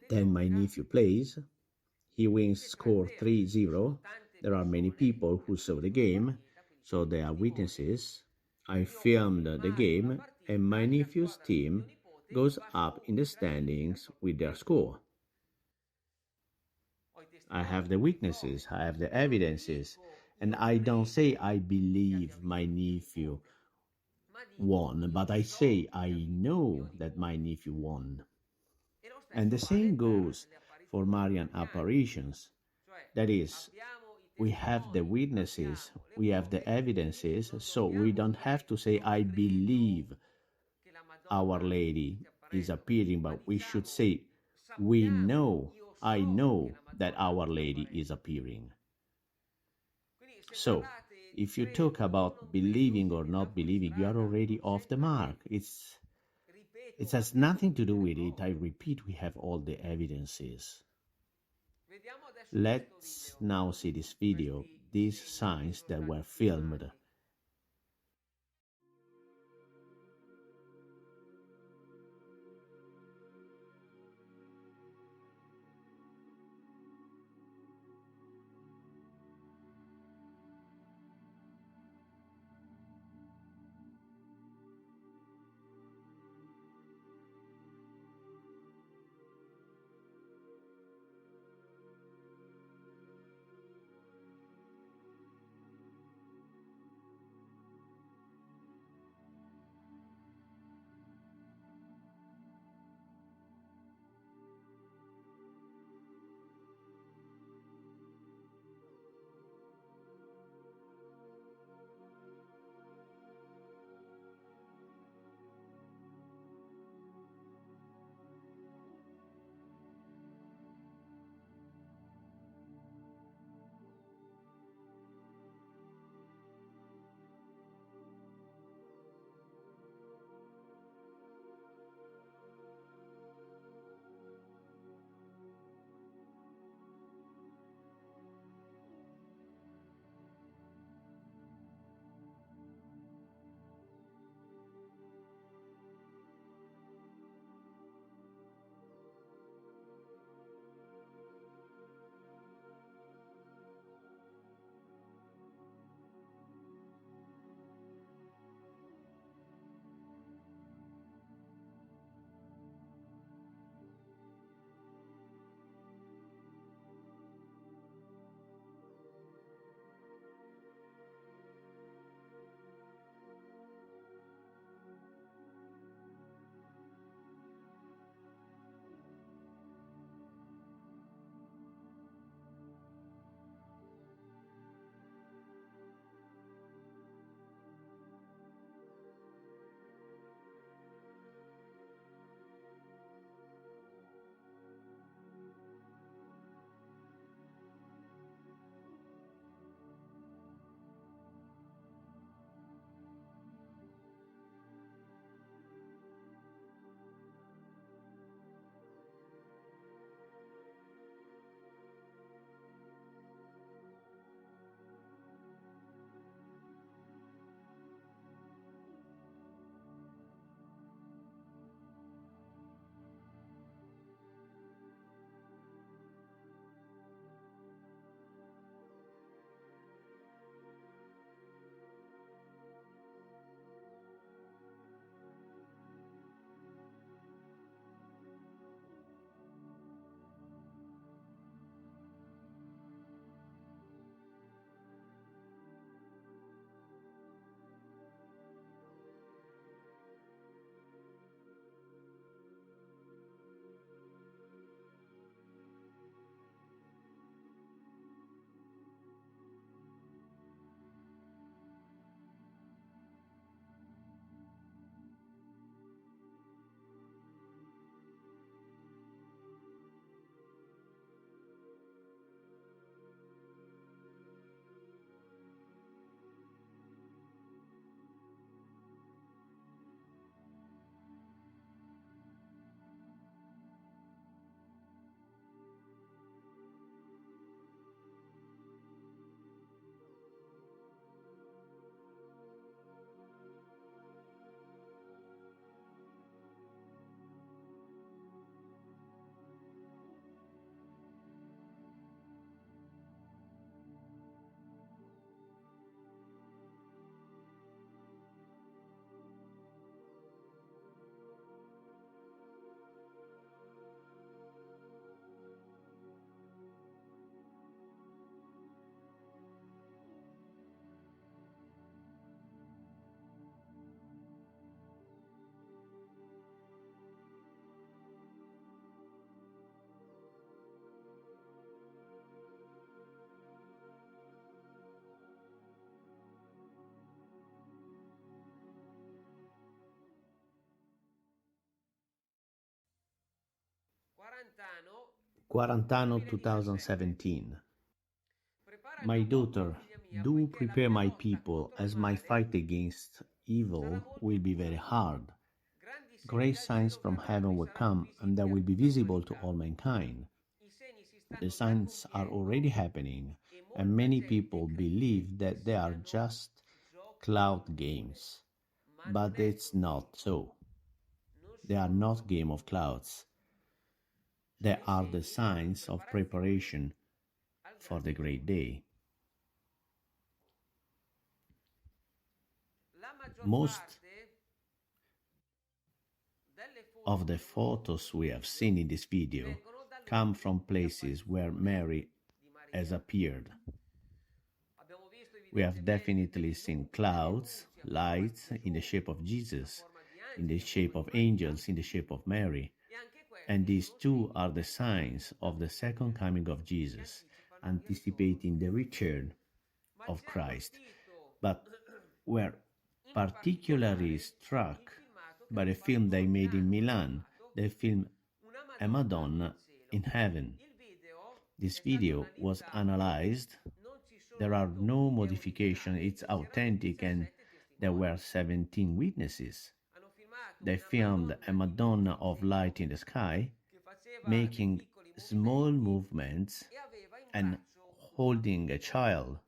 Then my nephew plays. He wins score 3-0. There are many people who saw the game, so they are witnesses. I filmed the game, and my nephew's team goes up in the standings with their score. I have the witnesses, I have the evidences, and I don't say I believe my nephew won, but I say I know that my nephew won. And the same goes for Marian apparitions. That is, we have the witnesses, we have the evidences, so we don't have to say I believe Our Lady is appearing, but we should say we know, I know that Our Lady is appearing. So, If you talk about believing or not believing, you are already off the mark. It has nothing to do with it. I repeat, we have all the evidences. Let's now see this video, these signs that were filmed. Quarantano 2017. My daughter, Do prepare my people, as my fight against evil will be very hard. Great signs from heaven will come, and they will be visible to all mankind. The signs are already happening, and many people believe that they are just cloud games. But it's not so. They are not game of clouds. They are the signs of preparation for the great day. Most of the photos we have seen in this video come from places where Mary has appeared. We have definitely seen clouds, lights in the shape of Jesus, in the shape of angels, in the shape of Mary. And these two are the signs of the second coming of Jesus, anticipating the return of Christ. But we're particularly struck by the film they made in Milan, the film A Madonna in Heaven. This video was analyzed. There are no modifications, it's authentic, and there were 17 witnesses. They filmed a Madonna of light in the sky, making small movements and holding a child.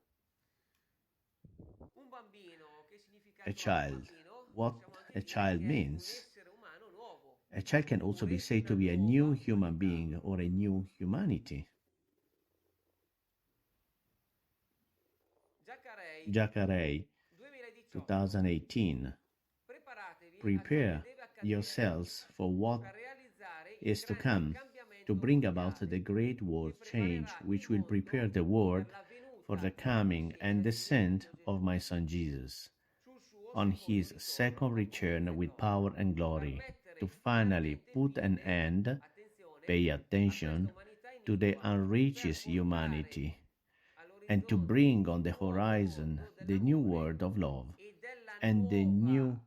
A child. What a child means. A child can also be said to be a new human being or a new humanity. Jacare 2018. Prepare yourselves for what is to come, to bring about the great world change which will prepare the world for the coming and descent of my Son Jesus, on his second return with power and glory, to finally put an end, pay attention, to the unrighteous humanity, and to bring on the horizon the new world of love and the new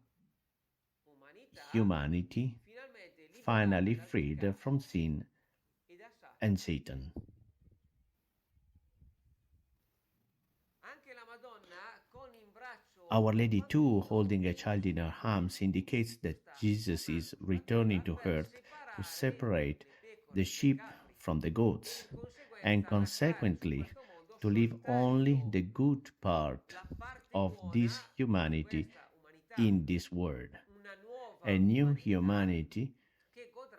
humanity, finally freed from sin and Satan. Our Lady too, holding a child in her arms, indicates that Jesus is returning to earth to separate the sheep from the goats, and consequently to leave only the good part of this humanity in this world, a new humanity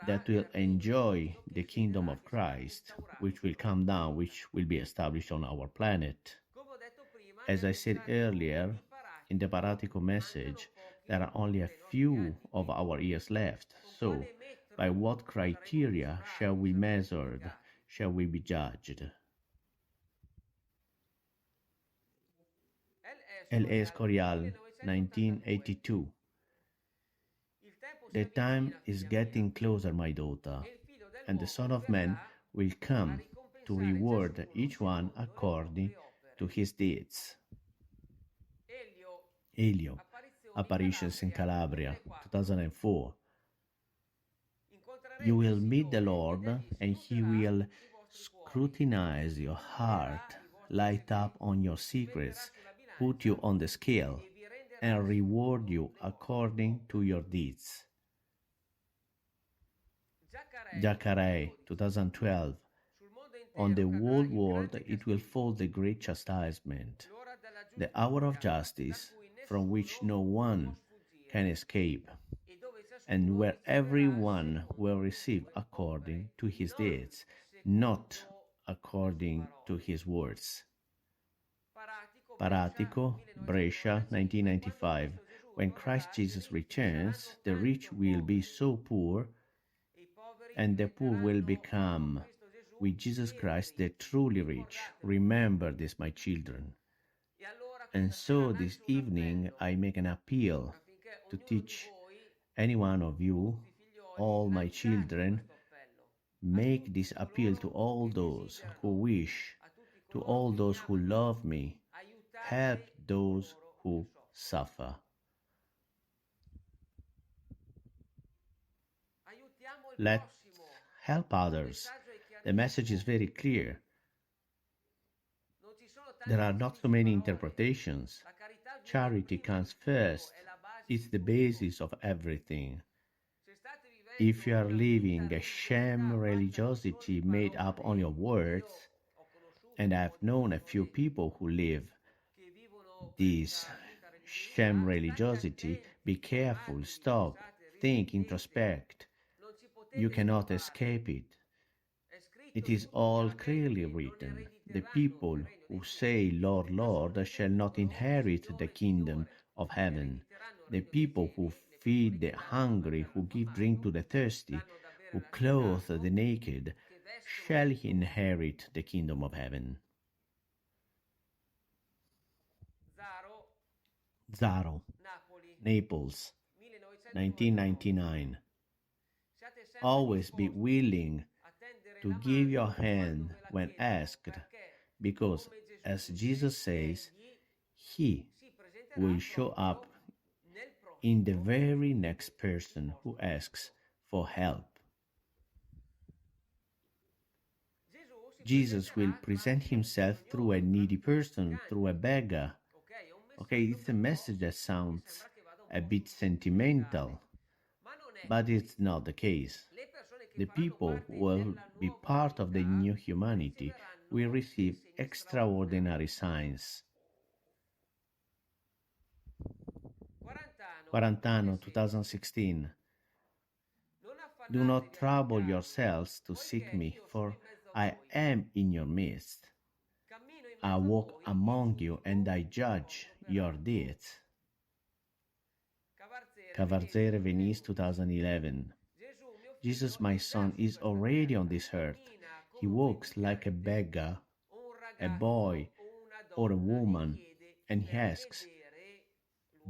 that will enjoy the kingdom of Christ, which will come down, which will be established on our planet. As I said earlier, in the Paratico message, there are only a few of our years left. So, by what criteria shall we be measured, shall we be judged? El Escorial, 1982. The time is getting closer, my daughter, and the Son of Man will come to reward each one according to his deeds. Elio, Apparitions in Calabria, 2004. You will meet the Lord, and he will scrutinize your heart, light up on your secrets, put you on the scale, and reward you according to your deeds. Jacare, 2012. On the whole world it will fall the great chastisement, the hour of justice, from which no one can escape, and where everyone will receive according to his deeds, not according to his words. Paratico, Brescia, 1995. When Christ Jesus returns, the rich will be so poor, and the poor will become, with Jesus Christ, the truly rich. Remember this, my children. And so this evening I make an appeal to teach any one of you, all my children, make this appeal to all those who wish, to all those who love me, help those who suffer. Let's help others. The message is very clear. There are not so many interpretations. Charity comes first. It's the basis of everything. If you are living a sham religiosity made up only of words, and I've known a few people who live this sham religiosity, be careful, stop, think, introspect. You cannot escape it. It is all clearly written. The people who say, Lord, Lord, shall not inherit the kingdom of heaven. The people who feed the hungry, who give drink to the thirsty, who clothe the naked, shall inherit the kingdom of heaven. Zaro, Naples, 1999. Always be willing to give your hand when asked, because, as Jesus says, He will show up in the very next person who asks for help. Jesus will present himself through a needy person, through a beggar. Okay, it's a message that sounds a bit sentimental, but it's not the case. The people who will be part of the new humanity will receive extraordinary signs. Quarantano, 2016. Do not trouble yourselves to seek me, for I am in your midst. I walk among you and I judge your deeds. Cavarzere, Venice, 2011. Jesus, my son, is already on this earth. He walks like a beggar, a boy, or a woman, and he asks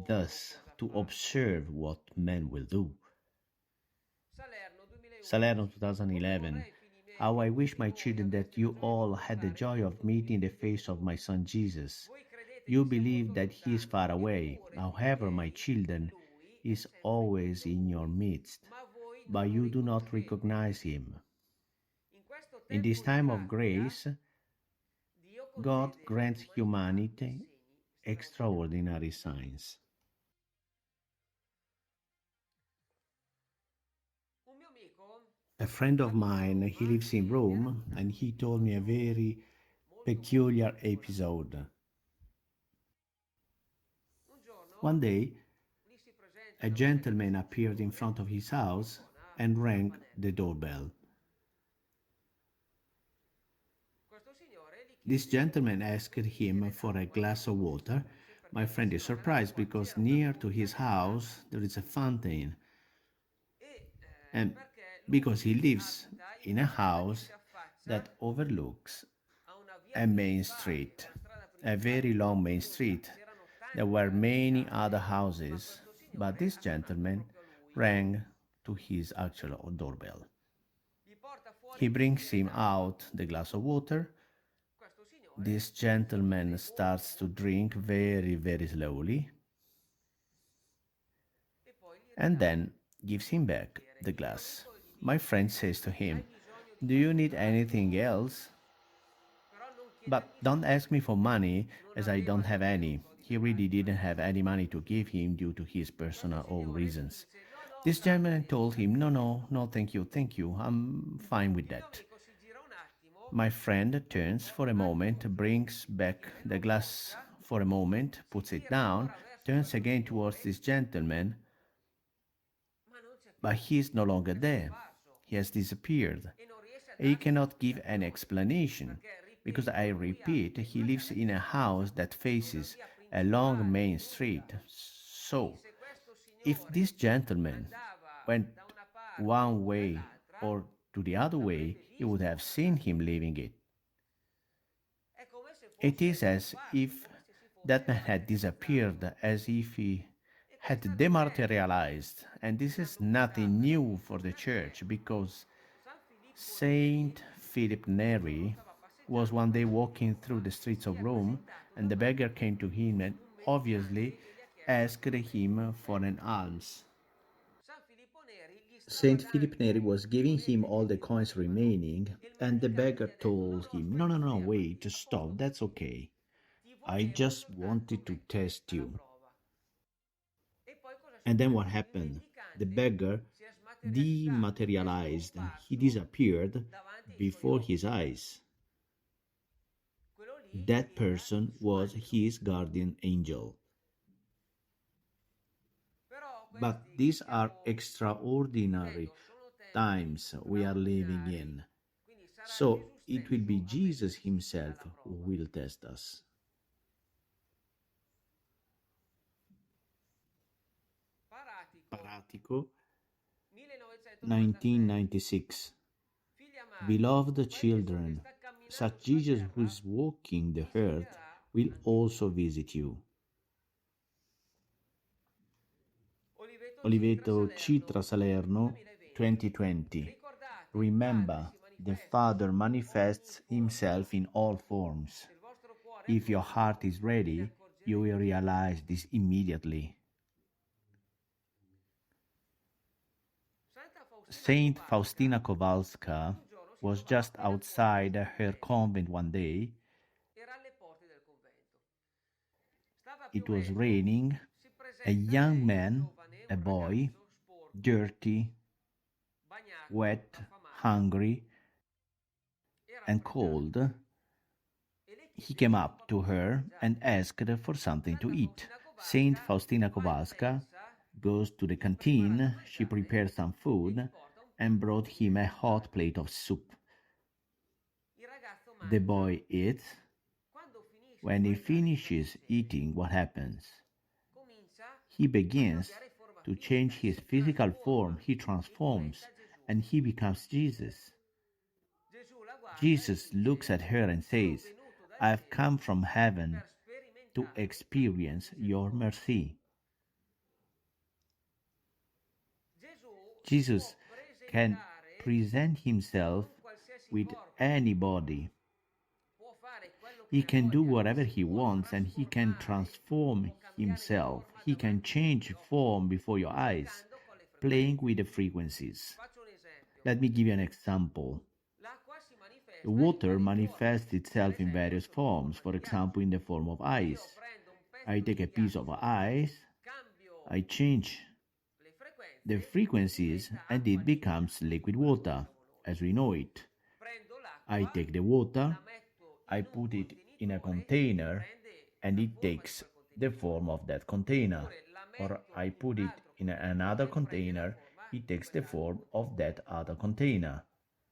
thus to observe what men will do. Salerno, 2011. How I wish, my children, that you all had the joy of meeting the face of my son Jesus. You believe that he is far away. However, my children, he is always in your midst, but you do not recognize him. In this time of grace, God grants humanity extraordinary signs. A friend of mine, he lives in Rome, and he told me a very peculiar episode. One day, a gentleman appeared in front of his house and rang the doorbell. This gentleman asked him for a glass of water. My friend is surprised because near to his house there is a fountain, and because he lives in a house that overlooks a main street, a very long main street. There were many other houses, but this gentleman rang to his actual doorbell. He brings him out the glass of water. This gentleman starts to drink very, very slowly and then gives him back the glass. My friend says to him, "Do you need anything else? But don't ask me for money, as I don't have any." He really didn't have any money to give him due to his personal own reasons. This gentleman told him, "No, no, no, thank you, I'm fine with that." My friend turns for a moment, brings back the glass for a moment, puts it down, turns again towards this gentleman, but he is no longer there. He has disappeared. He cannot give an explanation, because I repeat, he lives in a house that faces a long main street. So, if this gentleman went one way or to the other way, he would have seen him leaving it. It is as if that man had disappeared, as if he had dematerialized, and this is nothing new for the church, because Saint Philip Neri was one day walking through the streets of Rome, and the beggar came to him and obviously asked him for an alms. Saint Philip Neri was giving him all the coins remaining, and the beggar told him, "No, no, no, wait, stop, that's okay. I just wanted to test alla you. prova. E poi cosa And then what succede? Il happened? The mendicante beggar si è smaterializzato e dematerialized, he scomparso disappeared davanti ai suoi before his occhi. eyes. Quello lì That era il person suo was angelo. his guardian angel. Però But questi che these are stiamo extraordinary vivendo sono tempi times we are living straordinari. in. Quindi sarà So Gesù it will be stesso a Jesus metterci himself alla who prova. will test us. Paratico Paratico, 1996. 1996. Figli amati, Beloved quel Gesù che children, sta camminando such sulla Jesus who terra is walking the earth visiterà will anche also voi. visit you. Oliveto Citra Oliveto Salerno, Citra Salerno, 2020. 2020. Ricordate, il Padre Remember, si the manifesta Father in ogni manifests himself forma. in all forms. Se il vostro cuore è If your heart pronto, is ve ne ready, you will accorgerete. realize this immediately. Santa Faustina Saint Kowalska Faustina Kowalska un giorno si was trovava just appena fuori dal outside suo her convento. convent one day. Era alle porte del convento. Stava It was piovendo. raining. Si A presenta a young lei un man, giovane, a un boy, ragazzo sporco, dirty, bagnato, wet, affamato hungry, e and raffreddato. cold, E le he chiede came di up to qualcosa da her and mangiare. asked for something to Santa eat. Faustina Saint Kowalska Faustina va in Kowalska mensa, goes to the gli prepara da canteen, she mangiare prepares some e gli food, porta un and piatto brought con him dei a hot risultati. plate of soup. Il ragazzo The mangia. boy eats. Quando finisce di When he mangiare, cosa finishes succede? eating, what happens? Comincia He a begins cambiare forma to fisica change e his si physical form, trasforma he e transforms, diventa Gesù. and he becomes Jesus. Gesù la guarda e Jesus looks dice: at her and sono says, venuto dal I've come cielo from heaven per to sperimentare la tua experience your misericordia. mercy. Gesù si Jesus può can presentare present con himself un qualsiasi with corpo, anybody. può fare quello He che can do voglia e whatever si he può wants and he can trasformare, transform può cambiare himself. forma He can davanti ai nostri change occhi, form before your eyes, giocando con le playing with frequenze. the frequencies. Faccio un esempio. Let me give you an example. L'acqua si The manifesta in water varie forme, manifests per itself in esempio various sotto forms, forma for di example, in ghiaccio. the form of Io ice. prendo un I pezzo take di a piece of ghiaccio, ice, I cambio change le the frequenze e frequencies, diventa and acqua it liquida, becomes liquid come la water, conosciamo noi. as we know it. Prendo I l'acqua, take the water, la metto I in un put it in a contenitore e container, prende and la it forma di takes quel the contenitore. form of that container. Oppure la Or metto I in un put it altro in another contenitore, prende la container, forma it di takes the quell'altro form of that contenitore. other container.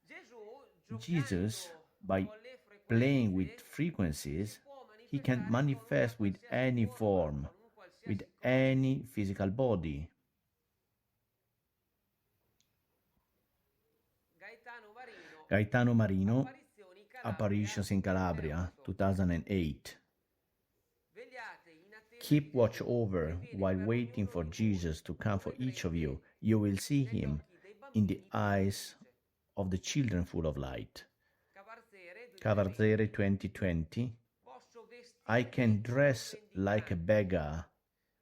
Gesù, Jesus, giocando by con le playing with frequenze, si frequencies, può he can manifestare con una manifest with qualsiasi any forma, form, con un with qualsiasi corpo. any physical body. Gaetano Marino, Gaetano Marino, apparizioni Calabria Apparitions in Calabria, 2008. 2008. Vegliate in attesa di Keep watch Gesù che over viene while per waiting ognuno for di voi. Jesus to come Lo for each of you. vedrete You will see negli him occhi dei in the bambini pieni di eyes luce. of the children full of light. Cavarzere Cavarzere 2020. 2020. Posso I vestirmi can come un dress like a mendicante. beggar.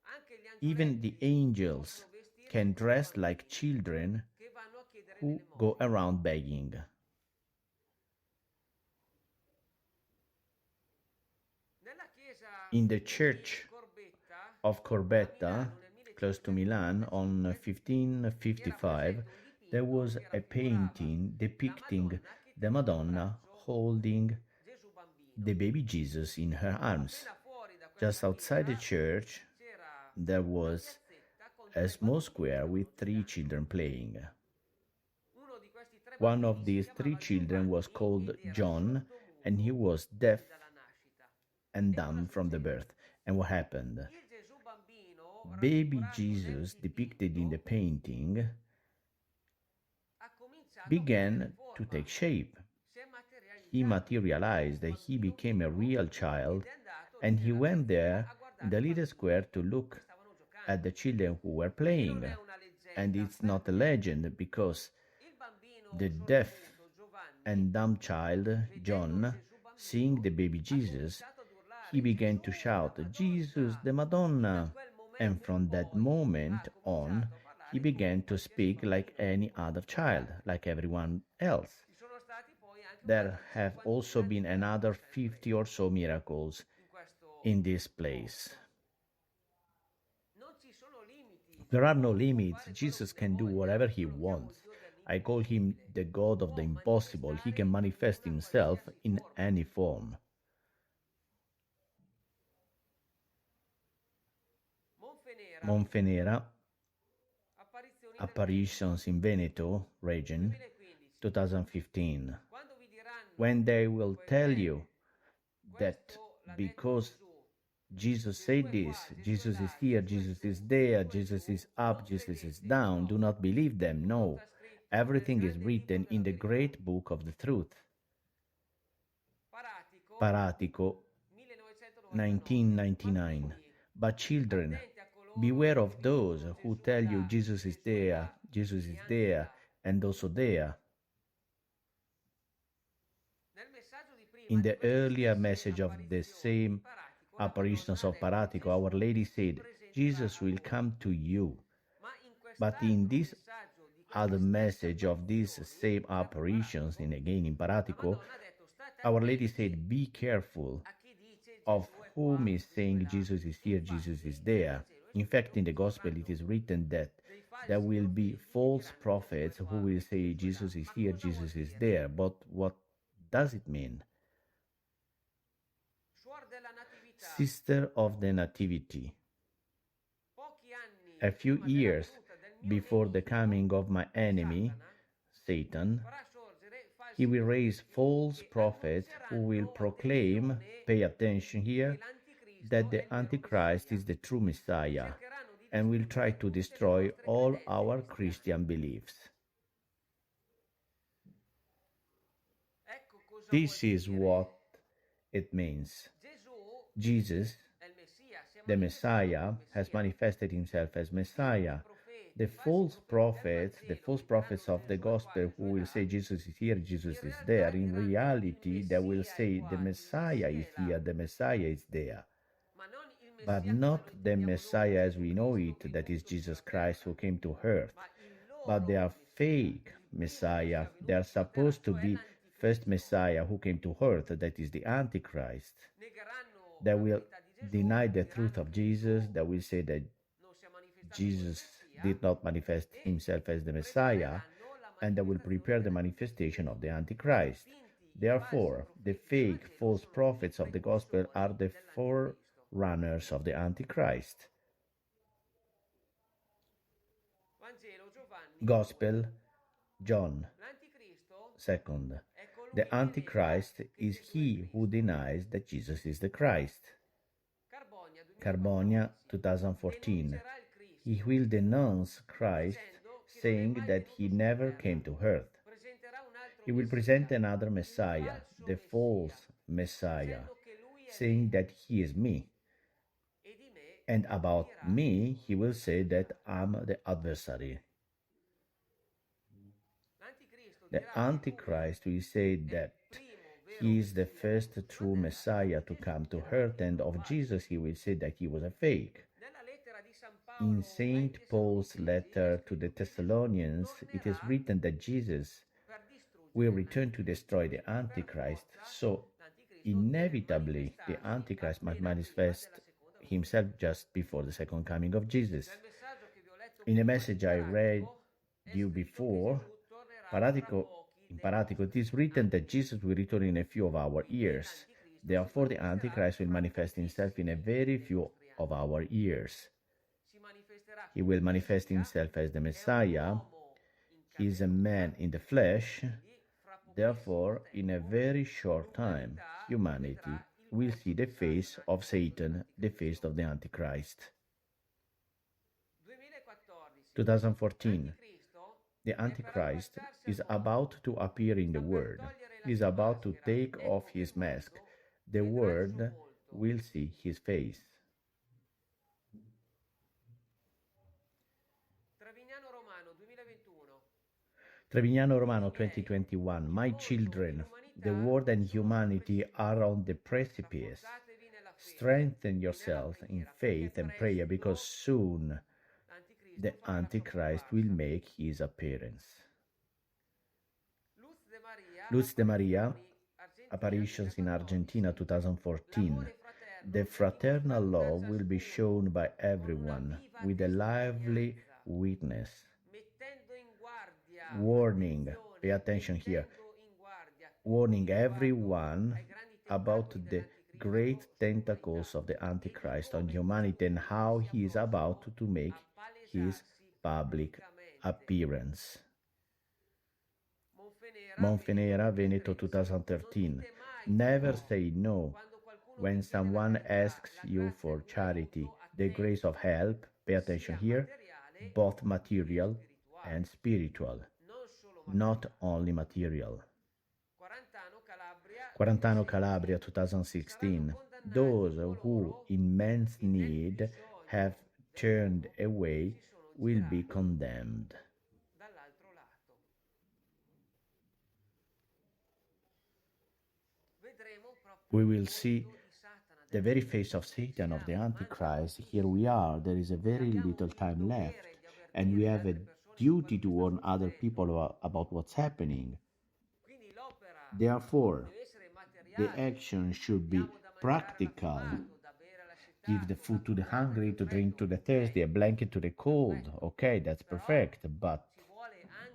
Anche gli Even the angioletti angels possono vestirsi can come dress like bambini children che vanno a chiedere who go l'elemosina. around begging. Nella chiesa In the di church Corbetta of a Corbetta, Milano nel close to Milan, on 1555 era 1555, presente un there dipinto was che a raffigurava painting la depicting Madonna che the teneva in Madonna braccio holding Gesù the bambino. baby Jesus in her arms. Appena fuori da Just questa outside the chiesa church, c'era there una was piazzetta con a tre small bambini che square stavano with three giocando. children playing. Uno di questi tre One bambini of si these three chiamava children was Giovanni called ed era John, and he sordomuto was deaf sin dalla nascita. and E cosa dumb from the succede? birth. And what happened? Il Gesù bambino Baby raffigurato nel Jesus, depicted in the dipinto, painting, ha cominciato a prendere began to forma, take shape. si è He materializzato, diventato materialized, un he bambino became a vivo real ed child, è andato lì and he nella went piazzetta there a in guardare the i little square bambini to che look stavano at the giocando. children who were Quindi non playing. è una And leggenda, it's not a perché legend because il bambino the deaf sordomuto Giovanni, and dumb child, vedendo John, Gesù seeing the bambino, baby ha Jesus, cominciato ad he urlare began Gesù, to la shout, Jesus, Madonna. the E da Madonna. quel And momento in from that poi moment ha on, cominciato a he parlare come began un to qualsiasi speak like bambino, any come other tutti gli child, altri. like everyone else. Ci sono stati poi anche There un'altra have also cinquantina di been miracoli another sempre 50 or so miracles in questo in this place. Non ci sono limiti. There are no Dio può limits. fare quello Jesus che can do voglia. whatever he Io lo chiamo il wants. Dio I call him dell'impossibile. the God of the Può impossible. He can manifestare in manifest una himself qualsiasi in forma. any form. Monfenera, Monfenera, apparizioni nel Veneto, apparitions in Veneto region, 2015. 2015. Quando vi diranno When they will tell you that questo l'ha detto because Gesù, Jesus Gesù said è this, qua, Gesù è Jesus is là, here, Gesù è Jesus is su, there, Gesù è Jesus is giù, up, non Jesus is credete, down, do no. not believe them. Tutto No. sta scritto nel Everything is grande libro written in della the verità. great book of the truth. Paratico, Paratico 1999. 1999. Bambini, But children, attenti a coloro beware che of vi those dicono who Gesù è tell you là, Jesus is Gesù è there, là Jesus e is anche there, là. and also there. Nel messaggio di prima In di the queste earlier stesse message of the apparizioni, same Paratico, la apparitions Madonna ha of detto Paratico, Our Lady Gesù si said, presenterà Jesus a will voi. come to you. Ma in But in quest'altro this messaggio di other queste stesse message of these apparizioni, same sempre apparitions, in Paratico, again in la Paratico, Madonna ha detto state Our Lady attenti said, be careful a chi dice of Gesù è whom qua, is Gesù è saying là. Jesus is here, Jesus is Infatti nel there. Vangelo è In fact, in scritto the ci Gospel it saranno is written that dei there falsi will be profeti che false diranno Gesù è prophets who qua, will say Gesù è là. Jesus is Ma here, cosa vuol Jesus is dire? there. But what does it mean? Suor della Natività, Sister of the Nativity. pochi anni A few prima della years venuta del mio before the coming nemico, of my enemy, Satana, Satan, farà sorgere he falsi will raise profeti false che prophets who will annunzieranno, proclaim, attenzione, pay attention che here, that l'anticristo è the il vero Antichrist Messia is the true e Messiah cercheranno di and will try distruggere to tutte le destroy nostre all credenze our cristiane. Christian beliefs. Ecco cosa vuol This is dire. what it means. Gesù Jesus, è il Messia, si è the manifestato Messiah, come has Messia. manifested himself as I finti Messiah. profeti, The i falsi false profeti del prophets, the Vangelo false che prophets diranno of the Gesù è qua, gospel Gesù who è will là, say Jesus is here, in Jesus is there, realtà in diranno il reality they will Messia è say the qua, il Messiah Messia is è là, here, the Messiah is there. ma non il But Messia come lo not the intendiamo noi, Messiah as Gesù we know Cristo che it, è that is venuto Jesus sulla Christ terra, who came to earth. ma il But they loro are Messia, fake il primo Messiah. Messia They are venuto sulla terra, supposed to cioè be first l'anticristo. Messiah who came to earth, that is the Antichrist. Negheranno They la will verità di Gesù, deny the truth diranno of che Jesus. Gesù They will say that non si è manifestato come Jesus Messia did not manifest e himself as the Messiah, prepareranno la and they will manifestazione prepare the dell'anticristo. manifestation of the Ma i Antichrist. finti, i falsi Therefore, the profeti del fake, Vangelo false sono i prophets of the gospel are precursori the dell'anticristo. forerunners of the Antichrist. Vangelo Giovanni 2. Gospel, John L'anticristo 2nd. è colui The che nega Antichrist che is Gesù è he who Cristo. denies that Jesus is the Christ. Carbonia Carbonia 2014. 2014. Denuncerà il He Cristo will denounce Christ, dicendo che non è saying mai that he venuto sulla never terra. came to earth. Presenterà un altro He will present Messia, another un Messiah, falso the Messia, false Messiah, dicendo che lui è saying me that he is me. e di me And about dirà me, sono he will say that l'avversario. I'm the adversary. L'anticristo The dirà che lui Antichrist will say è il that primo vero he is the Messia first venuto sulla true terra e Messiah che to Gesù come to dirà earth, che and era un of Jesus falso. he will say that he was a fake. Nella lettera di San In Paolo ai St. Paul's Tessalonicesi è letter to the scritto che Gesù Thessalonians, it is tornerà written that Jesus per will distruggere return to l'anticristo. destroy the Quindi per Antichrist. forza So, l'anticristo deve inevitably, the manifestarsi Antichrist must appena prima della manifest seconda venuta di himself Gesù. just before the second coming of Jesus. Nel messaggio che vi ho letto In the prima di message I read Paratico è you scritto che before, Gesù tornerà fra Paratico, pochi in dei Paratico, it nostri is written that anni. Jesus will return in a few of our Quindi years. l'anticristo si Therefore, the manifesterà Antichrist will fra manifest himself in a pochissimi very dei few nostri of anni. our years. Si manifesterà He come will manifest Messia, himself as the è un Messiah. uomo in He is carne a ed man ossa in the e flesh. quindi fra pochissimo Therefore, in a tempo very short time, l'umanità humanity vedrà il will volto see the di face Satana, of il volto Satan, the face dell'anticristo. of the Antichrist. 2014. 2014. L'anticristo The è per Antichrist affacciarsi al is mondo, about to appear in the sta per world. togliere la He is sua about to maschera. take off Ecco che il his mask. mondo The vedrà il suo world volto. will see his face. Trevignano Romano 2021. Trevignano Romano Figli miei, 2021. il My mondo e children, the l'umanità world and sono sul humanity are precipizio. on the precipice. Rafforzatevi nella fede Strengthen e nella yourselves in preghiera, perché faith and prayer, because presto soon l'anticristo the farà la sua Antichrist will comparsa. make his appearance. Luz de Maria, Luz de Maria, Apparizioni, Argentina apparitions in 2014. Argentina 2014. L'amore fraterno The fraternal love will be shown by everyone with a lively witness. Warning, pay attention here, warning everyone about the great tentacles of the Antichrist on humanity and how he is about to make his public appearance. Monfenera, Veneto 2013. Never say no when someone asks you for charity, the grace of help, pay attention here, both material and spiritual, not only material. Quarantano, Calabria 2016. Those who in man's need have turned away will be condemned. We will see the very face of Satan, of the Antichrist. Here we are, there is a very little time left, and we have a duty to warn other people about what's happening. Therefore, the action should be practical. Give the food to the hungry, to drink to the thirsty, a blanket to the cold. Okay, that's perfect, but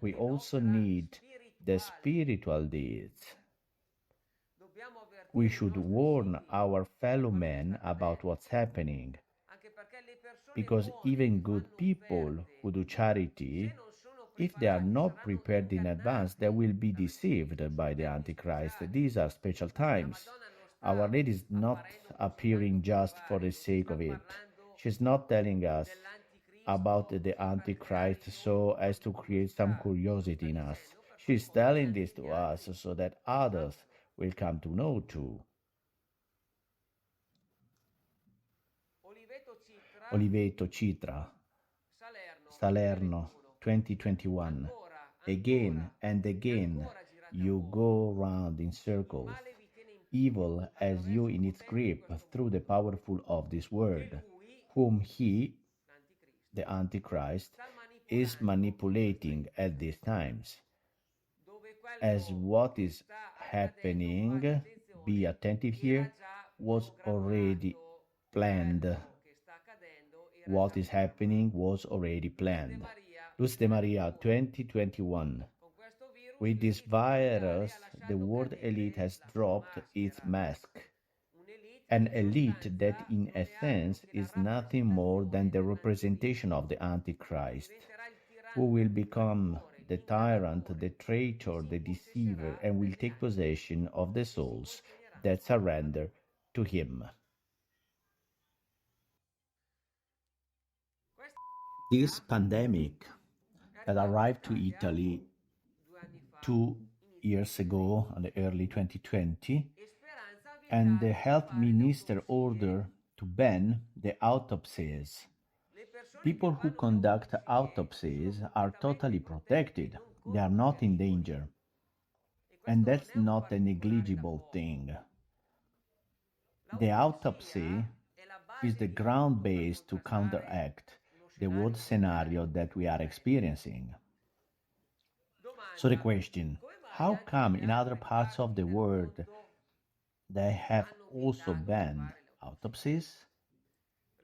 we also need the spiritual deeds. We should warn our fellow men about what's happening, because even good people who do charity, if they are not prepared in advance, they will be deceived by the Antichrist. These are special times. Our Lady is not appearing just for the sake of it. She's not telling us about the Antichrist so as to create some curiosity in us. She's telling this to us so that others will come to know too. Oliveto Citra, Salerno 2021. Again and again you go round in circles. Evil has you in its grip through the powerful of this word, whom he, the Antichrist, is manipulating at these times. As what is happening, be attentive here, was already planned. What is happening was already planned. Luz de Maria 2021. With this virus, the world elite has dropped its mask. An elite that in essence is nothing more than the representation of the Antichrist, who will become the tyrant, the traitor, the deceiver, and will take possession of the souls that surrender to him. This pandemic that arrived to Italy 2 years ago, in the early 2020, and the health minister ordered to ban the autopsies. People who conduct autopsies are totally protected. They are not in danger. And that's not a negligible thing. The autopsy is the ground base to counteract the world scenario that we are experiencing. So the question, how come in other parts of the world they have also banned autopsies?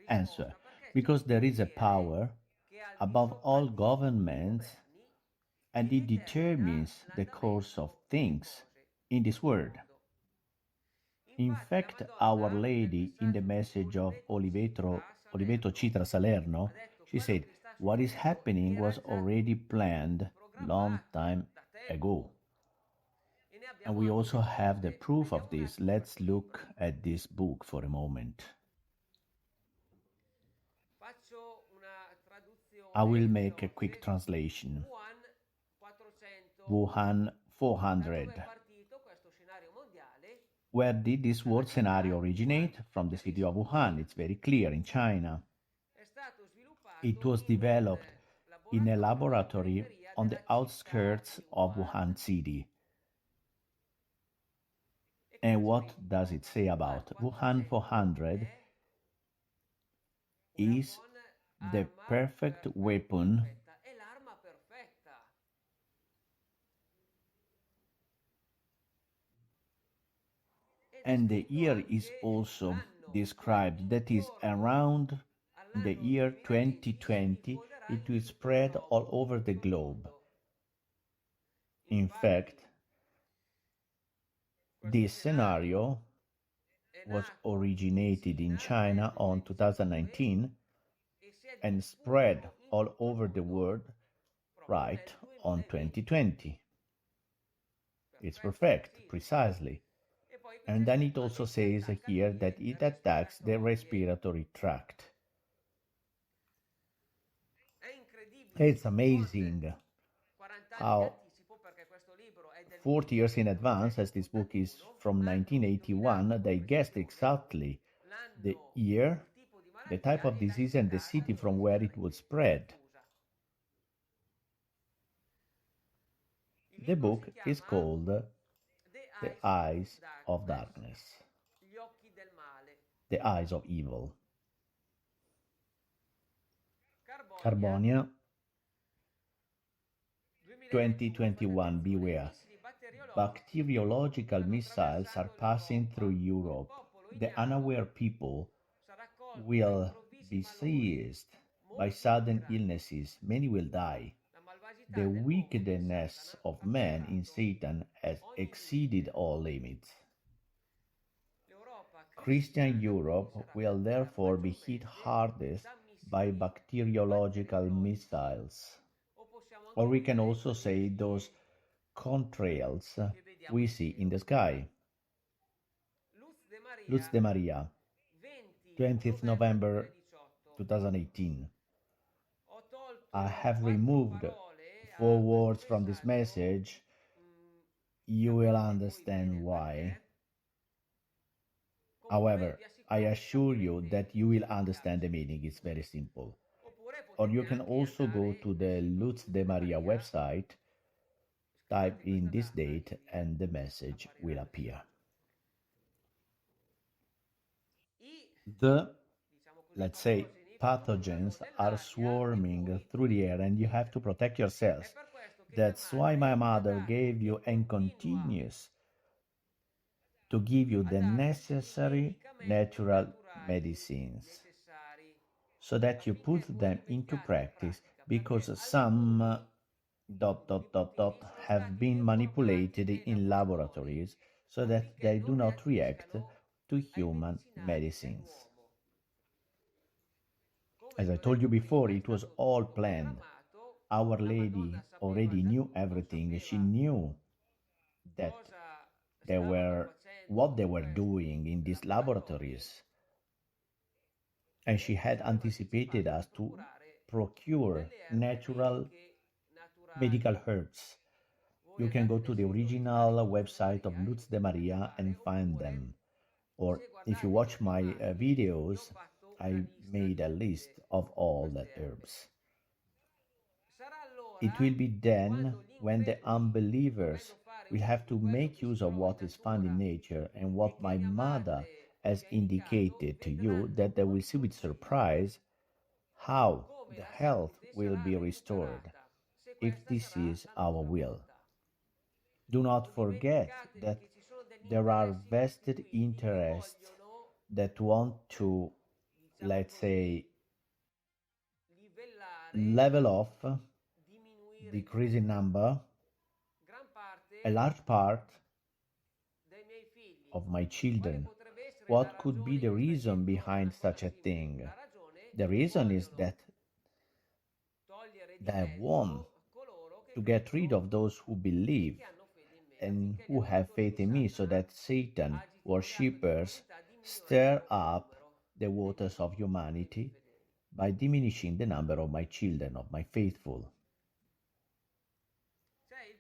Answer, because there is a power above all governments and it determines the course of things in this world. In fact, Our Lady, in the message of Oliveto Citra Salerno, she said, what is happening was already planned long time ago. And we also have the proof of this. Let's look at this book for a moment. I will make a quick translation. Wuhan 400. Where did this world scenario originate? From the city of Wuhan. It's very clear, in China. It was developed in a laboratory on the outskirts of Wuhan city. And what does it say about Wuhan 400? Is the perfect weapon and the year is also described that is around the all'anno year 2015 si 2020 diffonderà it will in tutto il spread all mondo. over the Tutto il globe. mondo. In Infatti, fact, questo this scenario scenario è was nato in originated in Cina nel China on 2019 2019 e si è and spread diffuso in all tutto il over the mondo world proprio right nel on 2020. 2020. It's Perfetto, perfect, preciso. precisely. E poi qui And c'è then it scritto also e si says attacca alle here that vie it attacks the respiratorie. respiratory tract. È incredibile, It's quindi con amazing 40 anni di how anticipo, perché questo libro è del 40 years in advance, as this book is 1981, from anno 1981, illuminato con they guessed precisione, exactly the l'anno, year, il tipo di the type malattia of e la disease, and the città city dove from si where it would sarebbe spread. diffusa. Il The libro si book is chiama called The The Eyes of Eyes of Darkness, Darkness, gli occhi del male. The Eyes of Evil. Carbonia Carbonia 2021, fate 2021, attenzione, i beware. missili batteriologici Bacteriological stanno missiles are attraversando passing through l'Europa. Il Europe. popolo The ignaro unaware people sarà colto da will improvvisi be malori, seized by molti sudden moriranno. illnesses. Many will die. La The malvagità dell'uomo e di wickedness Satana of ha man in superato Satan has ogni exceeded limite. all limits. L'Europa Christian cristiana quindi Europe sarà will colpita therefore be hit maggiormente hardest da by missili bacteriological batteriologici, missiles. o possiamo Or anche we can dire also say those energie contrails che vediamo we in see in the cielo. sky. Luz de Luz Maria, de Maria, 20 20th novembre November 2018. 2018. Ho I tolto have 4 removed parole 4 a questo words from this messaggio. message. Mm, You will capirete voi bene understand il why. perché. Comunque However, vi I assicuro che assure you capirete that you il will significato understand the se meaning. It's volete. very simple. Oppure Or potete you can anche also go andare to nel the sito Lutz Luz de de Maria Maria, website, type scrivete in questa this data date, e vi and the message apparirà will il appear. messaggio. I, The, diciamo così, let's say, patogeni pathogens passeggiano are nell'aria e swarming voi through vi the air and you have to proteggervi. protect È yourselves. per questo che mia That's why madre my vi ha mother dato gave e you and continua continues to give you a the darvi i necessary medicamenti natural naturali medicines necessari so that you put affinché voi them li into mettiate in practice, pratica, perché because some alcuni nipotini sono have stati been deformati manipulated nei in laboratori laboratories so that affinché they do non not react reagiscano to ai human medicinali medicines. dell'uomo. Come As vi I ho told you detto prima, before, è it was stato all tutto planned. programmato, Our la Madonna Lady sapeva already già knew tutto, everything. She sapeva knew that cosa they stavano were facendo what they in were doing questi in these laboratori laboratories, and she e had si era anticipated anticipata us nel to procurare procure delle erbe natural mediche medical naturali. herbs. Voi You can go andate to nel the sito original ufficiale di Luz de website of Maria e Lutz vi de potete Maria and informare, find oppure them. Or se if you guardate i watch miei my filmati vi ho videos, fatto una I lista made di a list tutte of all the queste erbe. herbs. Sarà It allora will be quando then gli when the increduli, unbelievers dovendo fare will uso have di to quello make che si use of trova in what is found in natura nature and e what che my mia mother madre vi has ha indicato, indicated to you, that vedranno they con will see with scrutino surprise how come the la health salute will sarà be restored, recuperata, se if questa this sarà is la our nostra will. volontà. Do not Non forget dimenticatevi that che ci sono degli there are interessi vested costituiti che interests vogliono, that want to, diciamo let's così, say, livellare, level off, diminuire di decrease in number, gran a parte large part dei miei figli. of my Quale children. potrebbe essere la What could be ragione the che stai reason dentro una behind cosa such a simile? thing? La ragione è The che reason is vogliono that togliere di they want mezzo coloro che to get rid credono of those who e believe che hanno fede in me, and affinché gli who have adoratori faith di in me, so Satana, that Satan agitinato di worshippers curiosità, stir diminuirebbero il up numero the waters of dei miei humanity fedeli. by diminishing the number of my children, of my faithful. C'è il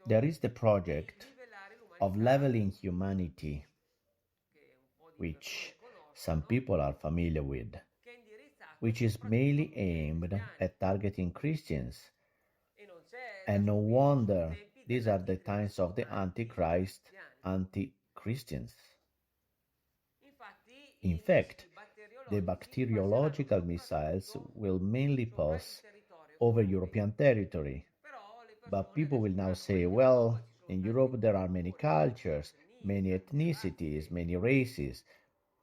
There progetto is the di project livellare of l'umanità, leveling humanity, che un po' di which persone some conoscono, people are familiar with, che è indirizzato which is soprattutto mainly contro i aimed cristiani. at targeting Christians. E non c'è da And no stupirsi, sono i wonder tempi these are the times dell'anticristo of the Antichrist, anti-cristiani. anti-Christians. Infatti In i fact, missili the batteriologici passeranno bacteriological missiles soprattutto will mainly sopra il pass territorio over europeo. European territory. Però le But persone people adesso will now diranno, ma say, in Europa well, ci sono in tante Europe there are many culture, tanti cultures, etnie, many tante ethnicities, razze, many races,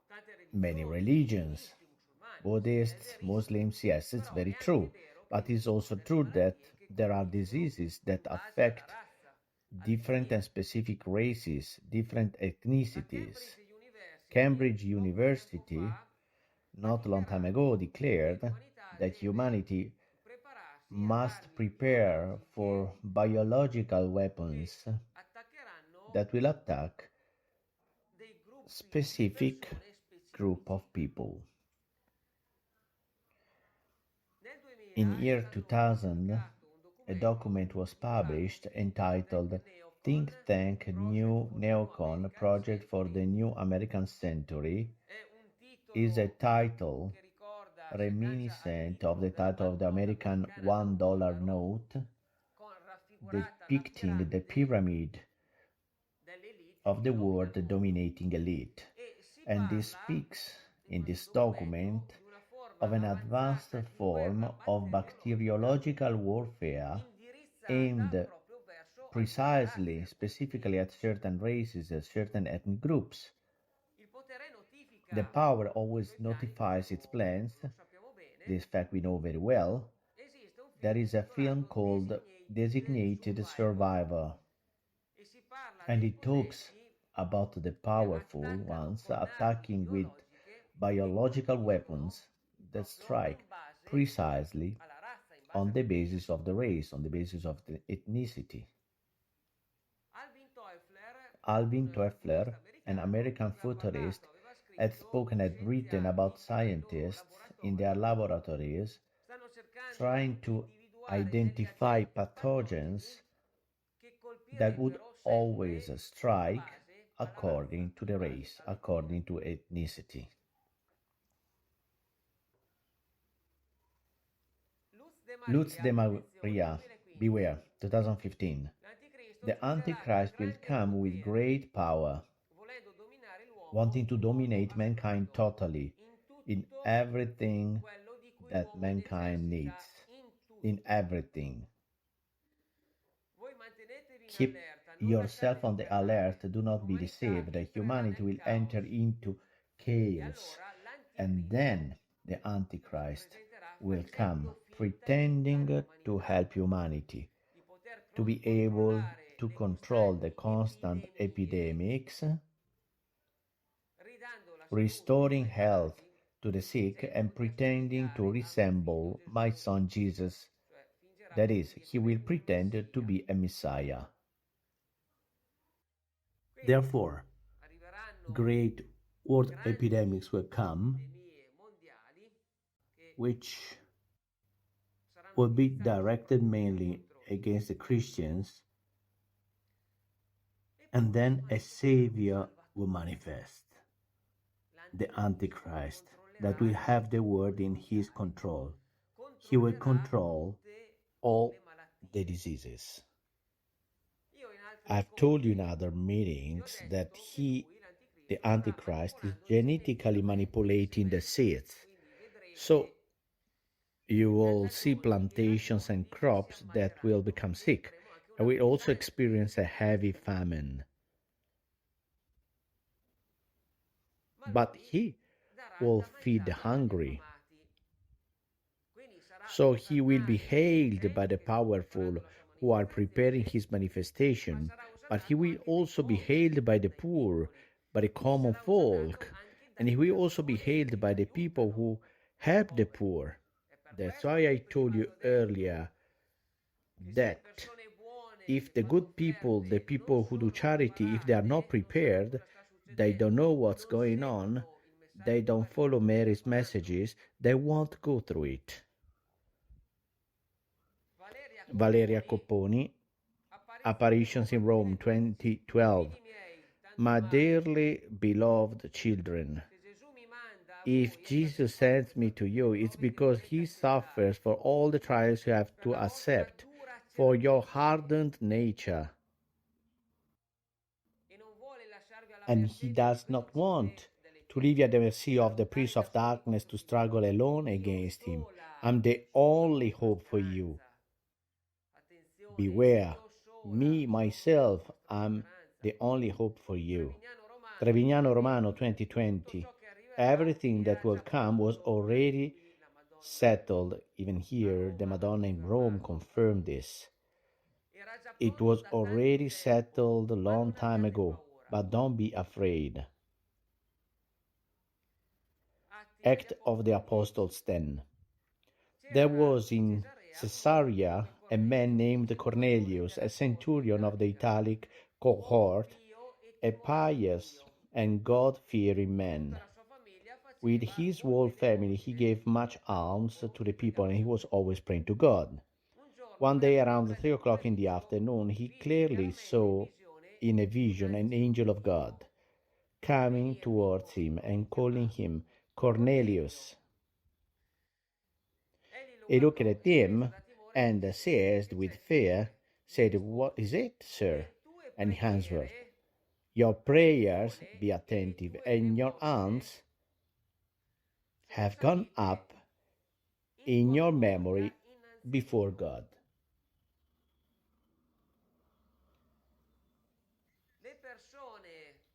tante many religioni, religions, buddisti, musulmani, ed è Buddhists, verissimo. Muslims, yes, it's Però very è anche true. vero che But it's also esistono delle true that malattie che there are colpiscono diseases that in base alla affect razza, different and all'etnia. specific races, different La ethnicities. Cambridge University Cambridge poco tempo University, fa ha not a long time ago, dichiarato che declared l'umanità that deve humanity prepararsi ad must armi prepare biologiche for biological che weapons attaccheranno that will attack dei gruppi di specific persone group specifici. of people. Nel In 2000 è year stato 2000, pubblicato un a documento document was intitolato published Think Tank entitled Neocon Think Tank Project New for the New Neocon American Project for Century. the New American Century È un is a titolo title che ricorda, si aggancia al reminiscent of titolo the della title of the banknota American americana da un $1 dollaro, note con raffigurata la depicting the piramide pyramid dell'elite of che the domina il world mondo. dominating elite. E si And this parla speaks in in questo this documento document di una forma of an advanced avanzata di form guerra of batteriologica bacteriological warfare indirizzata aimed proprio verso alcune razze, precisely, alcuni specifically at etnici. certain races and certain ethnic groups. Il potere The notifica power i always suoi piani, notifies its plans. lo sappiamo bene. This fact we know very well. Esiste un There film is a film intitolato called Designated Designated Survivor Survivor, e si parla and dei it talks potenti about the che powerful attaccano ones con armi attacking with biologiche che biological colpiscono weapons that proprio strike in base precisely alla razza, in base on the all'etnia. basis of the race, on the basis of the ethnicity. Alvin Toffler, Alvin un Toeffler, futurista an americano, American aveva futurist, parlato, aveva had scritto spoken, di had written about scienziati che nei loro scientists in their laboratori laboratories stanno cercando trying di to individuare degli identify agenti patogeni pathogens che that would colpirebbero always sempre in strike base alla razza, according to in the base race, all'etnia. according to ethnicity. Lutz de Attenzione, Maria, 2015. beware, 2015. L'anticristo The giungerà con Antichrist will grande come with potere, great power, volendo dominare l'uomo wanting to in modo dominate mankind assoluto, totally in in tutto everything quello di cui that l'uomo mankind needs. necessita, in In tutto. everything. Voi mantenetevi in Keep allerta, non yourself lasciatevi on the alert. ingannare. Do not be L'umanità deceived. entrerà Humanity nel will enter caos into e chaos. allora And l'anticristo then the si Antichrist presenterà will come, facendo finta di aiutare pretending to l'umanità, help humanity, di poter to be able controllare to le control the costanti constant epidemie, epidemics, ridando la salute restoring ai health malati to the e sick, fingendo and di pretending to assomigliare a mio figlio resemble my Gesù, son Jesus. cioè fingerà That proprio is, di he essere will un pretend to messia. be a Messiah. Quindi Therefore, arriveranno great world grandi epidemics will come, epidemie mondiali che which saranno will be indirizzate directed soprattutto mainly contro i against the cristiani. Christians, E and poi si then a manifesterà un Savior will Salvatore. manifest, the L'anticristo Antichrist, that controllerà will i have the sistemi world in his mondiali, control. He will controllerà control tutte le all the malattie. diseases. Io in altri I've told you in incontri other vi ho meetings that detto che he, lui, l'anticristo, the starà Antichrist, is manipolando genetically geneticamente le manipulating the semenze. seeds. Quindi So vedrete you will see piantagioni e plantations and raccolti che si crops that will ammaleranno become e sick, vivremo anche and una we also pesante experience a heavy crisi. famine. Ma But lui he darà will da feed the mangiare agli hungry. affamati. Quindi sarà So he will be osannato dai hailed by potenti the che stanno powerful preparando la sua who are preparing manifestazione, his ma manifestation, sarà but he osannato will anche dai also be poveri, hailed by the dai poor, piccoli, by the e common sarà osannato folk, anche and he dalle will also be persone hailed che by the people aiutano who i help the poveri. poor. È per That's questo why che I prima told you vi ho earlier detto che se le that persone buone if che the fanno good people, the offerte non people who do sono charity, if they are not preparate, non sanno prepared, cosa sta they don't know succedendo, what's non going on, seguono il they messaggio don't follow divino che sta Mary's parlando. messages, they won't go through it. Valeria Valeria Copponi, Copponi, Apparitions in Apparitions in Roma Rome 2012. 2012. Figli miei, tanto My amati, dearly beloved children, se Gesù mi manda a if voi è perché Jesus soffre sends questa me to you, it's prove che because dovete he accettare, suffers for all the trials you have per to la vostra accept, dura for your certezza, hardened nature. e non vuole lasciarvi alla And he mercé del does not want principe delle to leave you at the tenebre mercy a of the lottare prince da of soli darkness contro to di lui. struggle alone Dio against him. sola I'm the sono la only vostra hope for you. speranza. Attenzione, Beware, io sola me, sono la myself, vostra I'm speranza. the only hope for you. Trevignano Romano Trevignano Romano 2020. Tutto 2020. ciò che arriverà Everything that will come was already settled. Even here, the Madonna in Rome confirmed this. It was already settled a long time ago, but don't be afraid. Act of the Apostles 10. There was in Caesarea a man named Cornelius, a centurion of the Italic cohort, a pious and God-fearing man. With his whole family, he gave much alms to the people, and he was always praying to God. One day, around 3 o'clock in the afternoon, he clearly saw in a vision an angel of God coming towards him and calling him Cornelius. He looked at him and, seized with fear, said, "What is it, sir?" And he answered, "Your prayers, be attentive, and your alms have gone up in your memory before God."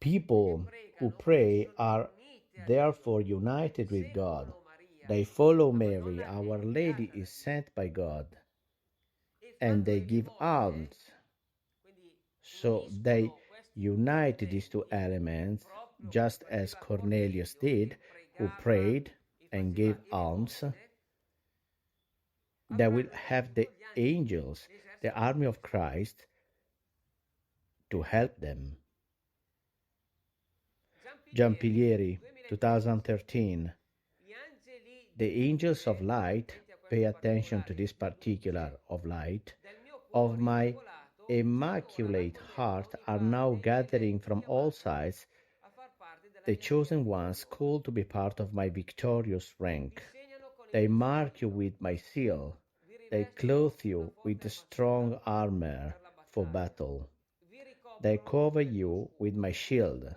People who pray are therefore united with God. They follow Mary, Our Lady is sent by God, and they give alms. So they unite these two elements, just as Cornelius did, who prayed and gave alms. They will have the angels, the army of Christ, to help them. Giampilieri, 2013. The angels of light, pay attention to this particular of light, of my immaculate heart are now gathering from all sides, the chosen ones called to be part of my victorious rank. They mark you with my seal. They clothe you with strong armor for battle. They cover you with my shield.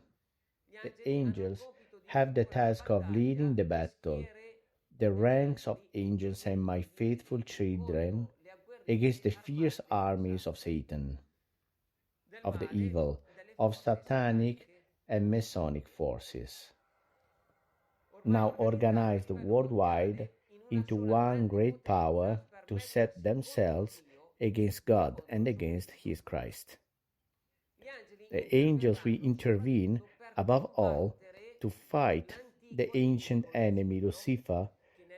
The angels have the task of leading the battle, the ranks of angels and my faithful children, against the fierce armies of Satan, of the evil, of satanic and Masonic forces, now organized worldwide into one great power to set themselves against God and against His Christ. The angels will intervene above all to fight the ancient enemy Lucifer,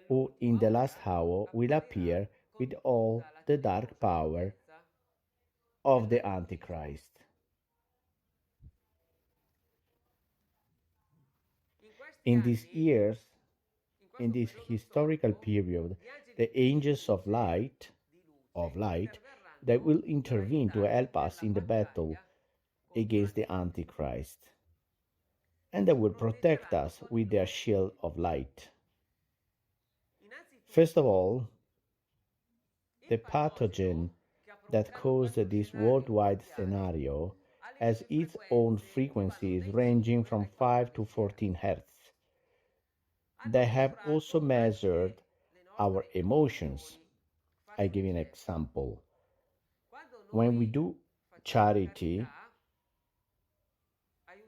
who in the last hour will appear with all the dark power of the Antichrist. In these years, in this historical period, the angels of light, they will intervene to help us in the battle against the Antichrist, and they will protect us with their shield of light. First of all, the pathogen that caused this worldwide scenario has its own frequencies ranging from 5 to 14 Hz. They have also measured our emotions. I give you an example. When we do charity,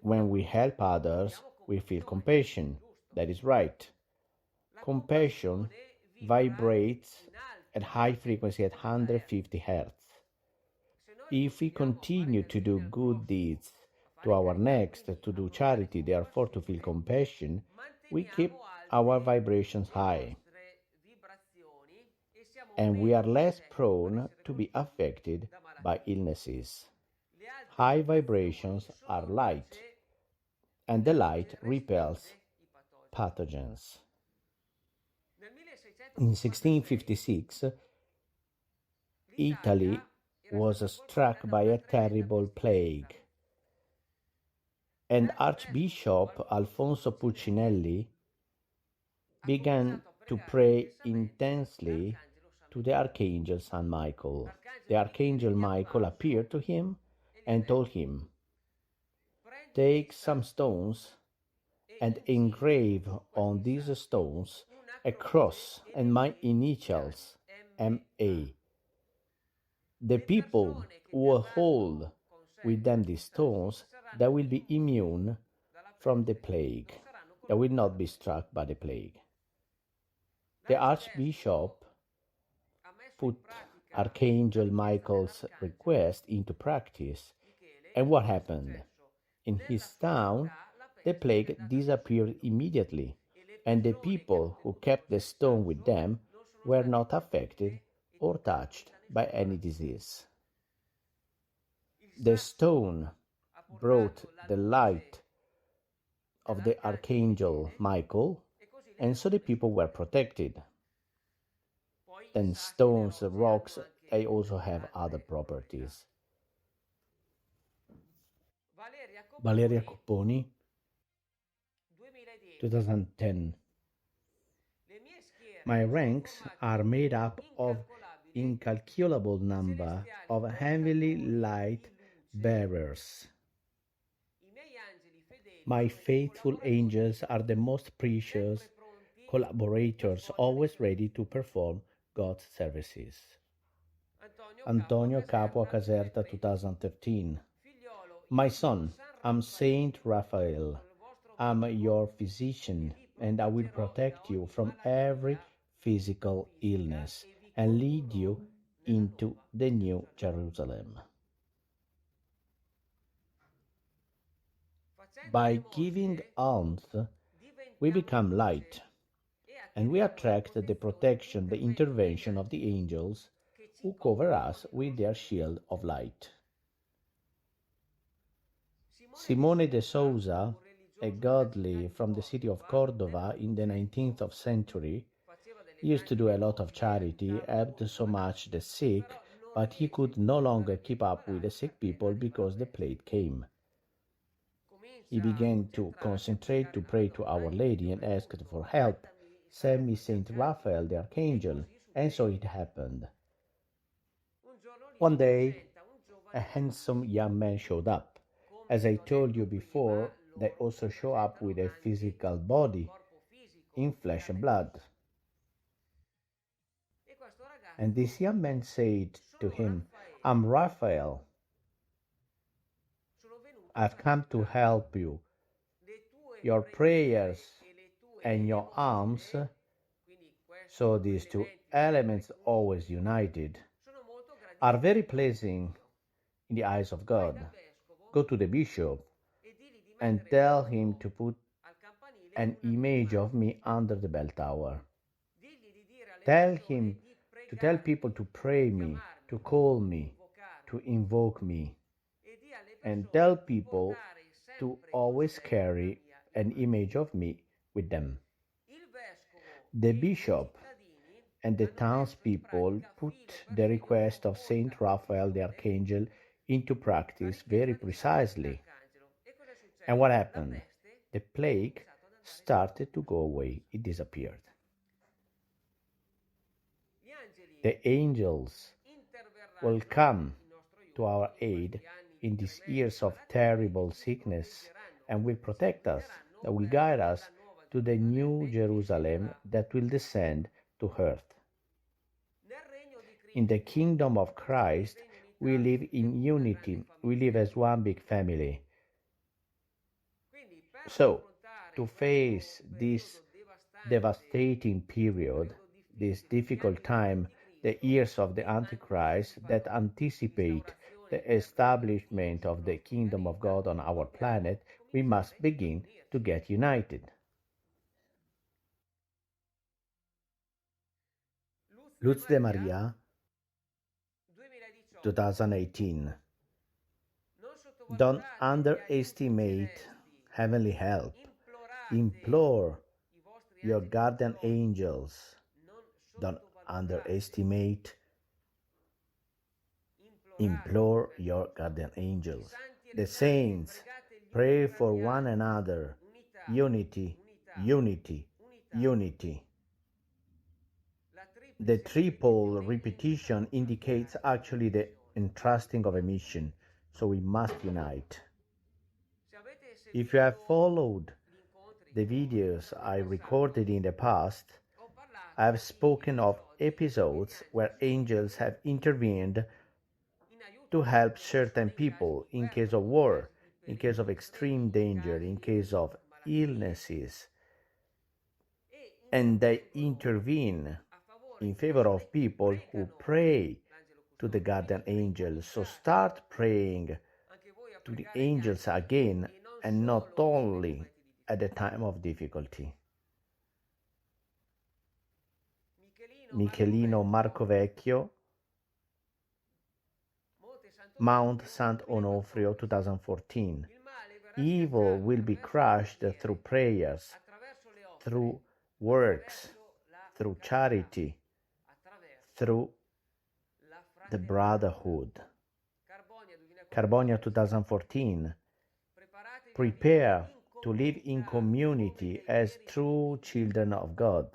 when we help others, we feel compassion. That is right. Compassion vibrates at high frequency at 150 Hz. If we continue to do good deeds to our next, to do charity, therefore to feel compassion, we keep our vibrations high, and we are less prone to be affected by illnesses. High vibrations are light, and the light repels pathogens. In 1656, Italy was struck by a terrible plague, and Archbishop Alfonso Puccinelli began to pray intensely to the Archangel San Michael. The Archangel Michael appeared to him and told him, "Take some stones and engrave on these stones a cross and my initials, M.A. The people who hold with them these stones, they will be immune from the plague." that will not be struck by the plague. The archbishop ha messo put in pratica la Archangel richiesta Michael's dell'arcangelo request into practice. Michele, And e what cosa è happened? successo? In Nella his sua town, città la the peste è plague andata via disappeared subito immediately, e le and the persone che hanno people who tenuto kept the possesso stone with them non sono were stati not affected colpite e or di touched conseguenza by nessuna any malattia. disease. Il The sasso stone ha brought portato la the luce light of the dell'arcangelo archangel Michele Michael, e così le and so the persone people sono were guarite. protected. Poi i Then sassi e le stones, rocce hanno rocks, they anche also have other altre proprietà. properties. Valeria Valeria Copponi, Copponi, 2010. 2010. Le mie schiere My sono ranks formate are da un made numero up of incalcolabile incalculable di number celestiali of heavenly portatori light di luce. bearers. I miei angeli fedeli My sono i miei faithful collaboratori, angels are the most sempre precious pronti a collaborators, svolgere i always suoi ready to compiti. perform God's services. Antonio Capua Antonio Capua Caserta, Caserta, 2013. 2013. Figliolo, My io sono son, San I'm Saint Raffaele, Raphael. il vostro I'm your medico, e physician, vi and I will proteggerò da protect you ogni from every malattia physical fisica illness e vi and lead condurrò you nella into nuova the New Gerusalemme. Jerusalem. Facendo By giving elemosine alms, we diventiamo become light, luce e and we attiriamo la attract the protezione e protection, the l'intervento degli intervention of angeli the angels che ci who cover coprono us di with loro their scudo. shield of light. Simone Simone de de Souza, Souza, un a religioso della città godly di from the city of Cordova Cordova in the 19th nell'Ottocento, of century, faceva delle he used to grandi do a lot of elemosine e charity, aiutava helped molto i so much the malati, sick, però non but he riese could più a no portare longer via keep quei up with the malati sick appena people arriva la because the peste. plague came. He Comincia a began to concentrarsi, a concentrate pregare to la pray to Madonna Our e Dio Lady mi and asked aiuto, for help. mandami San Send me Raffaele Saint Arcangelo. Raphael the E Archangel. così And so succede. it happened. Un giorno lì One si day, presenta un a giovane handsome giovanissimo. young man showed up. Come As vi I ho told you detto before, prima, they loro also show up presentano with a anche physical un body corpo fisico in flesh and dalle blood. cose. E questo And this ragazzo, young man said to sono him, I'm Raffaele, Raphael. sono venuto I've per come to aiutarti. help you. Le tue Your prayers preghiere e le tue and your alms, elemosine, quindi questi so due these two elementi sempre elements always uniti, united, sono molto are graditi very agli occhi di pleasing Dio. in the eyes of Vai God. dal vescovo Go to the bishop e digli di and mettere tell him sotto to put al campanile an una mia image of immagine. me under the bell tower. Digli di dire alle Tell persone him di to tell people pregarmi, to di pray me, to chiamarmi, call di me, to invocarmi invoke me, e di alle and tell persone di people portare to sempre con always sé una carry mia an immagine. image of me with them. Il vescovo The e i suoi bishop cittadini and the hanno messo in townspeople pratica put filo per the filo request con of Saint molta Raphael the precisione Archangel into la practice very richiesta di San Raffaele precisely. Arcangelo. E cosa è And what successo? La happened? peste The ha plague cominciato ad andare via. started to go away, it disappeared. Gli angeli The angels will interverranno come in nostro to aiuto our in aid questi anni di in these tremende years of malattie e terrible ci sickness proteggeranno and will e ci protect us, guideranno that will guide verso us la nuova to the new Gerusalemme che Jerusalem scenderà. that will descend to earth. Nel regno di In the Cristo kingdom of si Christ, vive in we unità live e in come una grande unity. We live famiglia. as one big family. Quindi per So, affrontare to questo face this periodo devastante, devastating questo period, periodo this difficile, gli difficult anni time, the dell'anticristo years of the che Antichrist that anticipano anticipate the l'instaurazione del regno di Dio establishment sul of the nostro kingdom of pianeta, God on our dobbiamo planet, we must cominciare ad begin to unirci. get united. Luz de Luz de Maria, Maria, 2018. 2018. Non Don't sottovalutate gli aiuti underestimate celesti. heavenly help. Implorate Implore i vostri your angeli guardian custodi. angels. Non Don't sottovalutate. underestimate. Implorate Implore your guardian i angels. santi e The le sante, saints, pregate gli uni pray tra for gli one altri. another. Unità, Unity, unità, unity, unità. unity. La The triplice triple ripetizione indica repetition indicates confidenza e actually the missione. entrusting of a mission. So we must unite. Se avete If you have seguito followed gli incontri the con noi videos nel I passato, recorded in the past, ho I have parlato di spoken of episodi in cui gli episodes angeli where sono angels have intervenuti intervened in aiuto to di help certe certain persone in casi people di in guerra, case of in war, casi di in case of pericoli extreme estremi, in danger, casi in di case of malattie. illnesses, and they vengono intervene a favore in di favor persone of che people who pregano pray l'angelo to the custode. guardian Quindi angels. So incominciate start praying anche voi a to the pregare gli angels angeli again, e non and not solo nei only momenti di at the difficoltà. time of difficulty. Michelino Michelino Marco Vecchio, Marcovecchio, Mount Sant'Onofrio, 2014. Il male verrà Evil schiacciato will be attraverso le crushed preghiere, through prayers, attraverso le opere, through works, attraverso la through carità, charity, attraverso through la the fraternità. brotherhood. Carbonia 2014. Preparatevi a Prepare vivere to live in comunità community come as dei veri true figli. children of God.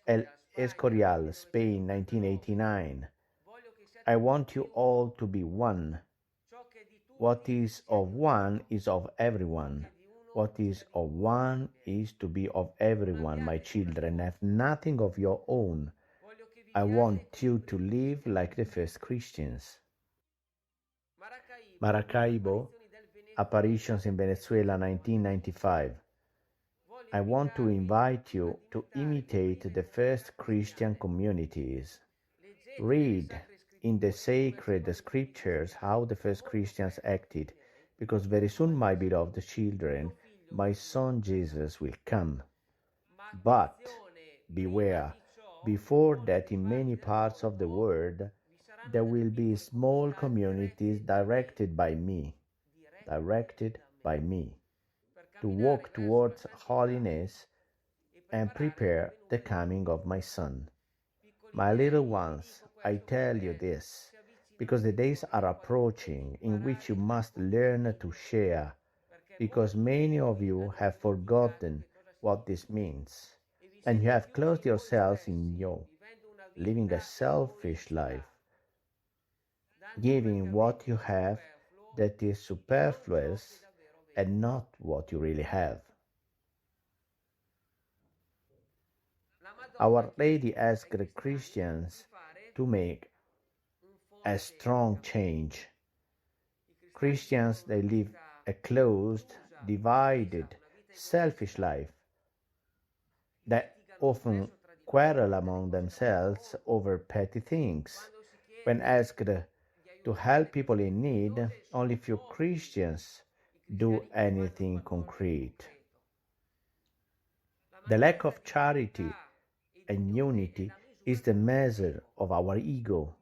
El Escorial, Spain, 1989. Voglio che siate I want tutti you uno. all to be one. Ciò che è di tutti What is sia of di one uno. is of Ciò everyone. che è di uno What sia is di of tutti, one miei. is to be of Non everyone, my abbiate cura children. Have vostra. nothing of your own. Voglio che I viviate want come i you to primi live cristiani. like the first Christians. Maracaibo, Maracaibo, Apparitions in Venezuela, 1995. I want to invite you to imitate the first Christian communities. Read in the sacred scriptures how the first Christians acted, because very soon, my beloved children, my son Jesus will come. But beware, before that, in many parts of the world, there will be small communities directed by me, to walk towards holiness and prepare the coming of my Son. My little ones, I tell you this, because the days are approaching in which you must learn to share, because many of you have forgotten what this means, and you have closed yourselves in you, living a selfish life, giving what you have that is superfluous and not what you really have. Our Lady asked Christians to make a strong change. Christians, they live a closed, divided, selfish life. They often quarrel among themselves over petty things. When asked to help people in need, only few Christians do anything concrete. The lack of charity and unity is the measure of our ego.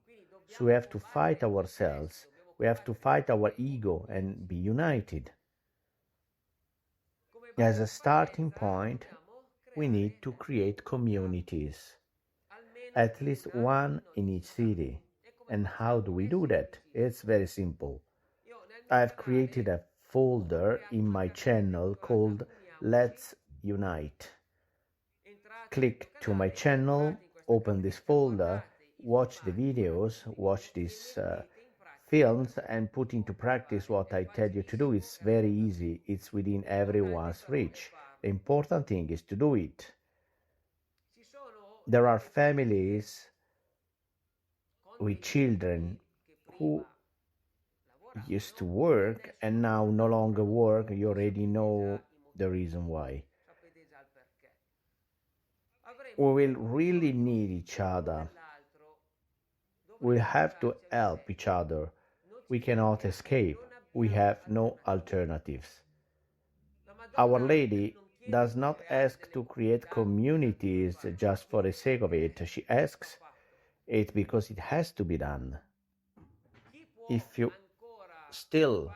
So we have to fight ourselves, we have to fight our ego and be united. As a starting point, we need to create communities, at least one in each city. And how do we do that? It's very simple. I've created a folder in my channel called Let's Unite. Click to my channel, open this folder, watch the videos, watch these films, and put into practice what I tell you to do. It's very easy, it's within everyone's reach. The important thing is to do it. There are families with children who used to work and now no longer work. You already know the reason why. We will really need each other. We have to help each other. We cannot escape. We have no alternatives. Our Lady does not ask to create communities just for the sake of it. She asks it because it has to be done. If you still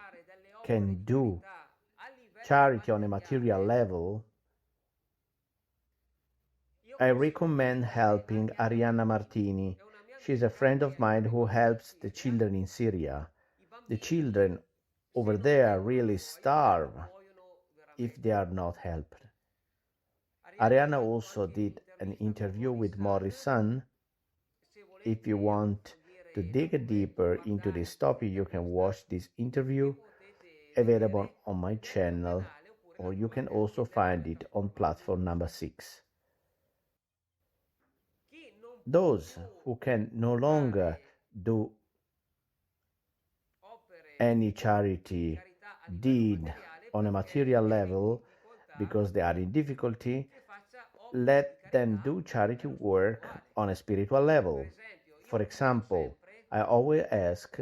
can do charity on a material level, I recommend helping Arianna Martini. She's a friend of mine who helps the children in Syria. The children over there really starve if they are not helped. Arianna also did an interview with Morris' son. If you want to dig deeper into this topic, you can watch this interview available on my channel, or you can also find it on platform number 6. Those who can no longer do any charity deed on a material level because they are in difficulty, let them do charity work on a spiritual level. For example, I always ask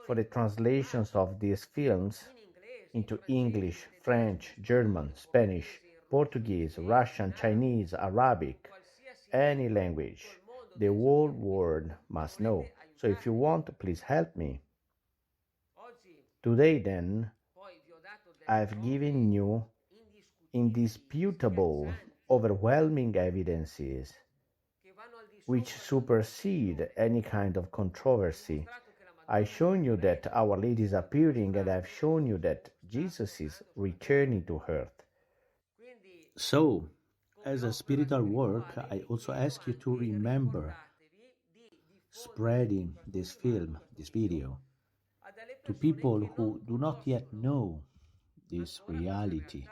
for the translations of these films into English, French, German, Spanish, Portuguese, Russian, Chinese, Arabic, any language. The whole world must know. So if you want, please help me. Today, then, I've given you indisputable, overwhelming evidences which supersede any kind of controversy. I've shown you that Our Lady is appearing, and I've shown you that Jesus is returning to earth. So, as a spiritual work, I also ask you to remember spreading this film, this video, to people who do not yet know this reality,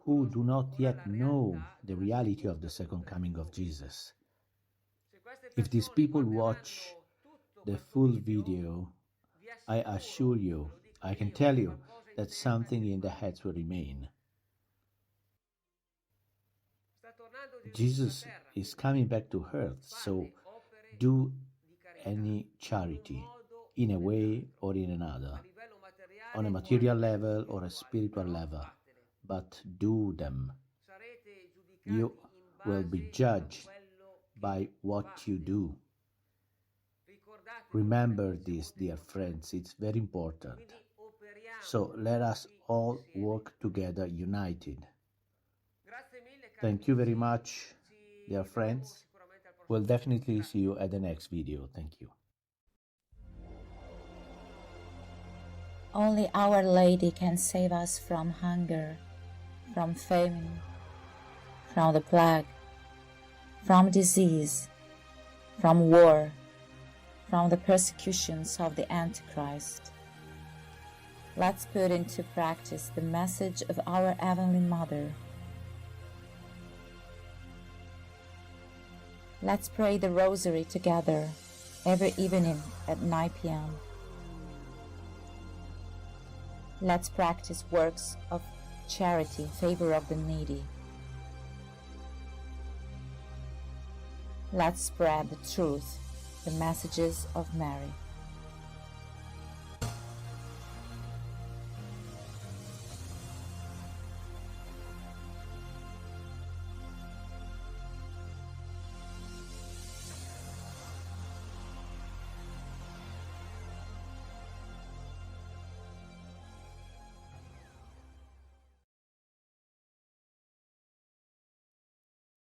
who do not yet know the reality of the second coming of Jesus. If these people watch the full video, I assure you, I can tell you that something in their heads will remain. Jesus is coming back to earth, so do any charity in a way or in another, on a material level or a spiritual level, but do them. You will be judged by what you do. Remember this, dear friends, it's very important. So let us all work together united. Thank you very much, dear friends. We'll definitely see you at the next video. Thank you. Only Our Lady can save us from hunger, from famine, from the plague, from disease, from war, from the persecutions of the Antichrist. Let's put into practice the message of our Heavenly Mother. Let's pray the Rosary together every evening at 9 p.m. Let's practice works of charity in favor of the needy. Let's spread the truth, the messages of Mary.